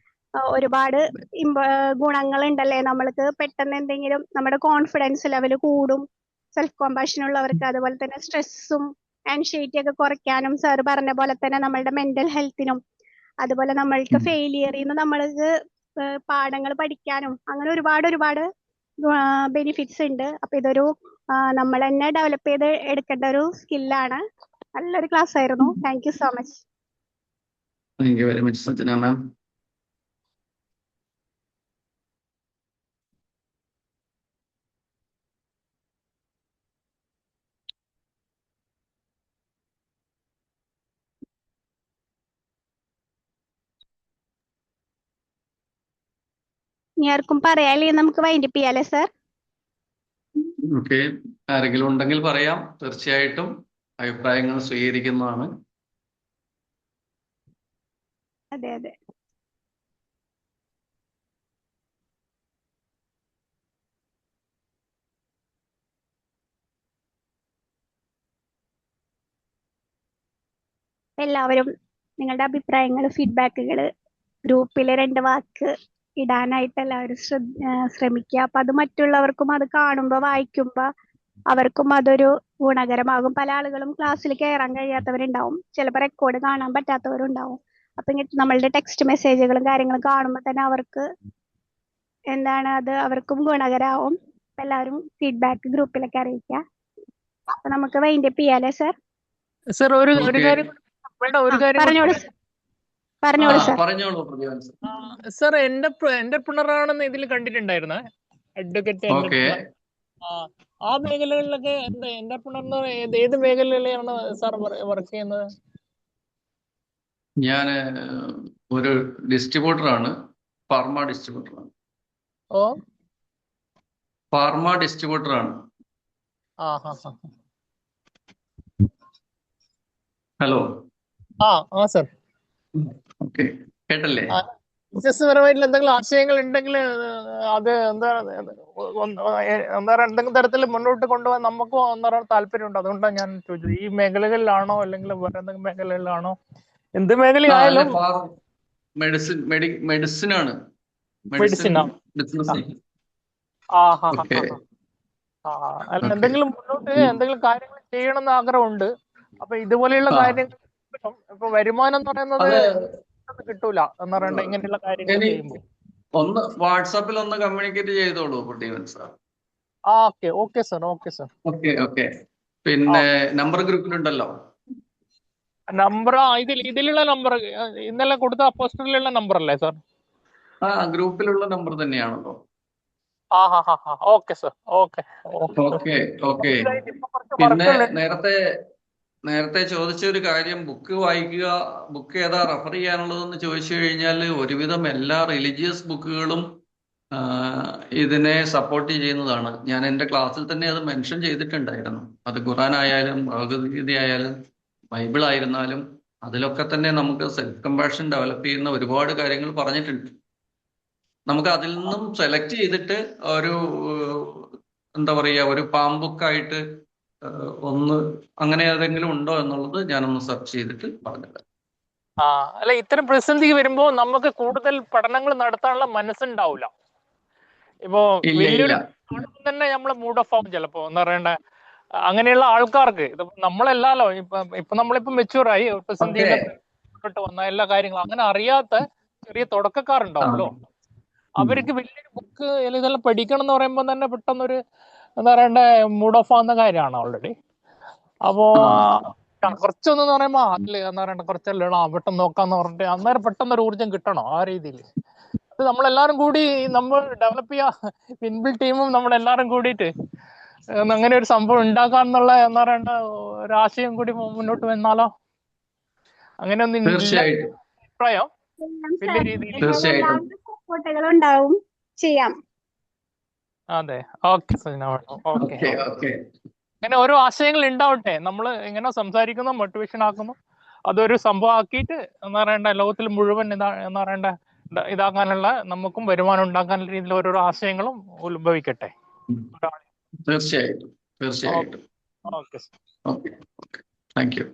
ഒരുപാട് ഗുണങ്ങൾ ഉണ്ടല്ലേ. നമ്മൾക്ക് പെട്ടെന്ന് എന്തെങ്കിലും നമ്മുടെ കോൺഫിഡൻസ് ലെവൽ കൂടും സെൽഫ് കമ്പാഷൻ ഉള്ളവർക്ക്. അതുപോലെ തന്നെ സ്ട്രെസ്സും ആൻഷൈറ്റി ഒക്കെ കുറയ്ക്കാനും സാർ പറഞ്ഞ പോലെ തന്നെ നമ്മളുടെ മെന്റൽ ഹെൽത്തിനും, അതുപോലെ നമ്മൾക്ക് ഫെയിലിയറിൽ നിന്ന് നമ്മൾക്ക് പാഠങ്ങൾ പഠിക്കാനും അങ്ങനെ ഒരുപാട് ബെനിഫിറ്റ്സ് ഉണ്ട്. അപ്പൊ ഇതൊരു നമ്മൾ തന്നെ ഡെവലപ്പ് ചെയ്ത് എടുക്കേണ്ട ഒരു സ്കില്ലാണ്. നല്ലൊരു ക്ലാസ് ആയിരുന്നു. Thank you so much. Thank you very much Sajjana ma'am. ഇനി ആർക്കും പറയാല്ലേ, നമുക്ക് വൈൻഡപ്പ് ചെയ്യാല്ലേ സാർ? ഓക്കെ, ആരെങ്കിലും ഉണ്ടെങ്കിൽ പറയാം. തീർച്ചയായിട്ടും അഭിപ്രായങ്ങൾ സ്വീകരിക്കുന്നതാണ്. അതെ അതെ. എല്ലാവരും നിങ്ങളുടെ അഭിപ്രായങ്ങൾ, ഫീഡ്ബാക്കുകൾ ഗ്രൂപ്പിൽ 2 വാക്ക് ഇടാനായിട്ട് എല്ലാവരും ശ്രമിക്കുക. അപ്പൊ അത് മറ്റുള്ളവർക്കും അത് കാണുമ്പോൾ വായിക്കുമ്പോൾ അവർക്കും അതൊരു ഗുണകരമാകും. പല ആളുകളും ക്ലാസ്സിൽ കയറാൻ കഴിയാത്തവരുണ്ടാവും, ചിലപ്പോൾ റെക്കോർഡ് കാണാൻ പറ്റാത്തവരുണ്ടാവും. അപ്പൊ നമ്മളുടെ ടെക്സ്റ്റ് മെസ്സേജുകളും കാര്യങ്ങളും കാണുമ്പോൾ തന്നെ അവർക്ക് അത് അവർക്കും ഗുണകരമാവും. എല്ലാവരും ഫീഡ്ബാക്ക് ഗ്രൂപ്പിലൊക്കെ അറിയിക്കുക. അപ്പൊ നമുക്ക് വൈൻഡപ്പ് ചെയ്യാല്ലേ സാർ? സാർ ഒരു കാര്യം പറഞ്ഞോളൂ സാർ. സാർ എന്റർപ്രണറാണെന്ന് ഇതിൽ കണ്ടിട്ടുണ്ടായിരുന്നേ, അഡ്വക്കേറ്റ് എന്റർപ്രണർ. ആ മേഖലകളിലൊക്കെ എന്റർപ്രണർ ഏത് മേഖലയിലാണ് സാർ വർക്ക് ചെയ്യുന്നത്? ഞാൻ ഒരു ഡിസ്ട്രിബ്യൂട്ടറാണ്, ഫാർമ ഡിസ്ട്രിബ്യൂട്ടറാണ്. ഫാർമ ഡിസ്ട്രിബ്യൂട്ടറാണ്. ഹലോ. സാർ. ഓക്കെ, കേട്ടല്ലേ? ബിസിനസ് പരമായിട്ടുള്ള എന്തെങ്കിലും ആശയങ്ങൾ ഉണ്ടെങ്കിൽ അത് എന്താ പറയുക എന്തെങ്കിലും തരത്തിൽ മുന്നോട്ട് കൊണ്ടുപോകാൻ നമുക്കും എന്താ പറയുക താല്പര്യമുണ്ട്. അതുകൊണ്ടാണ് ഞാൻ ചോദിച്ചത് ഈ മേഖലകളിലാണോ അല്ലെങ്കിൽ വേറെ എന്തെങ്കിലും മേഖലകളിലാണോ, എന്ത് മേഖലയായാലും. മെഡിസിൻ ആണ്. മെഡിസിൻ മെഡിസിനാ. ബിസിനസ്. ആ ഹാ ഹാ ഓക്കെ ആ അല്ല, ഓക്കെ. എന്തെങ്കിലും മുന്നോട്ട് എന്തെങ്കിലും കാര്യങ്ങൾ ചെയ്യണമെന്ന് ആഗ്രഹമുണ്ട്. അപ്പൊ ഇതുപോലെയുള്ള ആ കാര്യങ്ങൾ ഇപ്പൊ വരുമാനം എന്ന് പറയുന്നത് അത് കിട്ടൂല എന്ന് പറയണ്ട ഇങ്ങനെയുള്ള കാര്യങ്ങൾ ഇനി ചെയ്യുമ്പോൾ. ഒന്ന് വാട്സാപ്പിൽ ഒന്ന് കമ്മ്യൂണിക്കേറ്റ് ചെയ്തോളൂ കുട്ടീവൻ sir. Okay okay sir, okay sir. Okay okay. പിന്നെ നമ്പർ ഗ്രൂപ്പിലുണ്ടല്ലോ. നമ്പർ ഇതിലുള്ള നമ്പർ ഇന്നലെ കൊടുത്ത പോസ്റ്ററിലുള്ള നമ്പർ അല്ലേ സർ? ആ ഗ്രൂപ്പിലുള്ള നമ്പർ തന്നെയാണല്ലോ. ആ ഹാ ഹാ ഹാ okay sir, okay okay okay. ഇപ്പൊ കുറച്ച് പിന്നെ വർക്കുകൾ. നേരത്തെ ചോദിച്ച ഒരു കാര്യം, ബുക്ക് വായിക്കുക, ബുക്ക് ഏതാ റെഫർ ചെയ്യാനുള്ളതെന്ന് ചോദിച്ചു കഴിഞ്ഞാൽ ഒരുവിധം എല്ലാ റിലീജിയസ് ബുക്കുകളും ഇതിനെ സപ്പോർട്ട് ചെയ്യുന്നതാണ്. ഞാൻ എൻ്റെ ക്ലാസ്സിൽ തന്നെ അത് മെൻഷൻ ചെയ്തിട്ടുണ്ടായിരുന്നു. അത് ഖുറാൻ ആയാലും ഭഗവത്ഗീത ആയാലും ബൈബിൾ ആയിരുന്നാലും അതിലൊക്കെ തന്നെ നമുക്ക് സെൽഫ് കമ്പാഷൻ ഡെവലപ്പ് ചെയ്യുന്ന ഒരുപാട് കാര്യങ്ങൾ പറഞ്ഞിട്ടുണ്ട്. നമുക്ക് അതിൽ നിന്നും സെലക്ട് ചെയ്തിട്ട് ഒരു എന്താ പറയുക, ഒരു പാം ബുക്കായിട്ട് ഒന്ന് അങ്ങനെ ഏതെങ്കിലും ഉണ്ടോ എന്നുള്ളത് ഞാനൊന്ന് സെർച്ച് ചെയ്തിട്ട് പറഞ്ഞത്. അല്ല, ഇത്തരം പ്രതിസന്ധി വരുമ്പോ നമുക്ക് കൂടുതൽ പഠനങ്ങൾ നടത്താനുള്ള മനസ്സുണ്ടാവില്ല. ഇപ്പോ ഇല്ല വലിയൊരു ഇല്ല. കാണുമ്പോൾ തന്നെ നമ്മള് മൂഡ് ഓഫ് ആവും ചിലപ്പോ. എന്താ പറയണ്ട, അങ്ങനെയുള്ള ആൾക്കാർക്ക് ഇത് നമ്മളല്ലാലോ. ഇപ്പൊ നമ്മളിപ്പോ മെച്ചൂറായി, ഓക്കെ. പ്രതിസന്ധിയിലെ മുന്നോട്ട് വന്ന എല്ലാ കാര്യങ്ങളും അങ്ങനെ അറിയാത്ത ചെറിയ തുടക്കക്കാരുണ്ടാവുമല്ലോ. അവർക്ക് വലിയൊരു ബുക്ക് ഇതെല്ലാം പഠിക്കണം എന്ന് പറയുമ്പോൾ തന്നെ പെട്ടെന്നൊരു എന്താ പറയണ്ട മൂഡ് ഓഫ് ആവുന്ന കാര്യമാണ് ഓൾറെഡി. അപ്പോ കുറച്ചൊന്നെന്ന് പറയുമ്പോ അതില് എന്താ പറയണ്ട കുറച്ചല്ലോ പെട്ടെന്ന് നോക്കാന്ന് പറഞ്ഞിട്ട് അന്നേരം പെട്ടെന്നൊരു ഊർജ്ജം കിട്ടണോ ആ രീതിയിൽ. അത് നമ്മളെല്ലാരും കൂടി നമ്മൾ ഡെവലപ്പ് ചെയ്യാ, പിൻബിൽ ടീമും നമ്മളെല്ലാരും കൂടിയിട്ട് അങ്ങനെ ഒരു സംഭവം ഉണ്ടാക്കാന്നുള്ള എന്താ പറയണ്ട ഒരു ആശയം കൂടി മുന്നോട്ട് വന്നാലോ? അങ്ങനെ ഒന്നും ഇല്ല തീർച്ചയായിട്ടും അഭിപ്രായം ചെയ്യാം വലിയ സർ. രീതിയിൽ. നിങ്ങളുടെ എല്ലാവരുടെ സപ്പോർട്ടുകളും ഉണ്ടാവും. ചെയ്യാം. അതെ, okay Sajina madam, okay. Okay okay. അങ്ങനെ ഓരോ ആശയങ്ങൾ ഉണ്ടാവട്ടെ. നമ്മൾ എങ്ങനെ സംസാരിക്കുന്നു, മോട്ടിവേഷൻ ആക്കുന്നു, അതൊരു സംഭവം ആക്കിയിട്ട് എന്താ പറയണ്ട ലോകത്തിൽ മുഴുവൻ എന്താ പറയണ്ട ഇതാക്കാനുള്ള നമുക്കും വരുമാനം ഉണ്ടാക്കാനുള്ള രീതിയിൽ ഓരോരോ ആശയങ്ങളും ഉത്ഭവിക്കട്ടെ. തീർച്ചയായിട്ടും തീർച്ചയായിട്ടും. Okay. Okay okay. Thank you.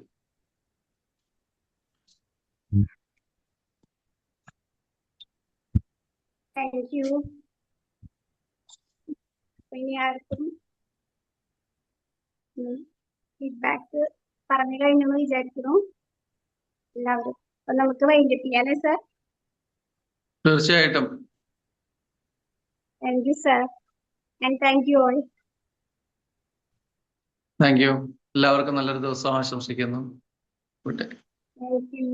Thank U. ഇനി ആർക്കും ഫീഡ്ബാക്ക് പറഞ്ഞു കഴിഞ്ഞെന്ന് വിചാരിക്കുന്നു എല്ലാവരും. അപ്പൊ നമുക്ക് വൈൻഡപ്പ് ചെയ്യാനേ സർ? തീർച്ചയായിട്ടും. Thank you sir, and thank you all. Thank you. എല്ലാവർക്കും നല്ലൊരു ദിവസം ആശംസിക്കുന്നു. Good day. Thank you.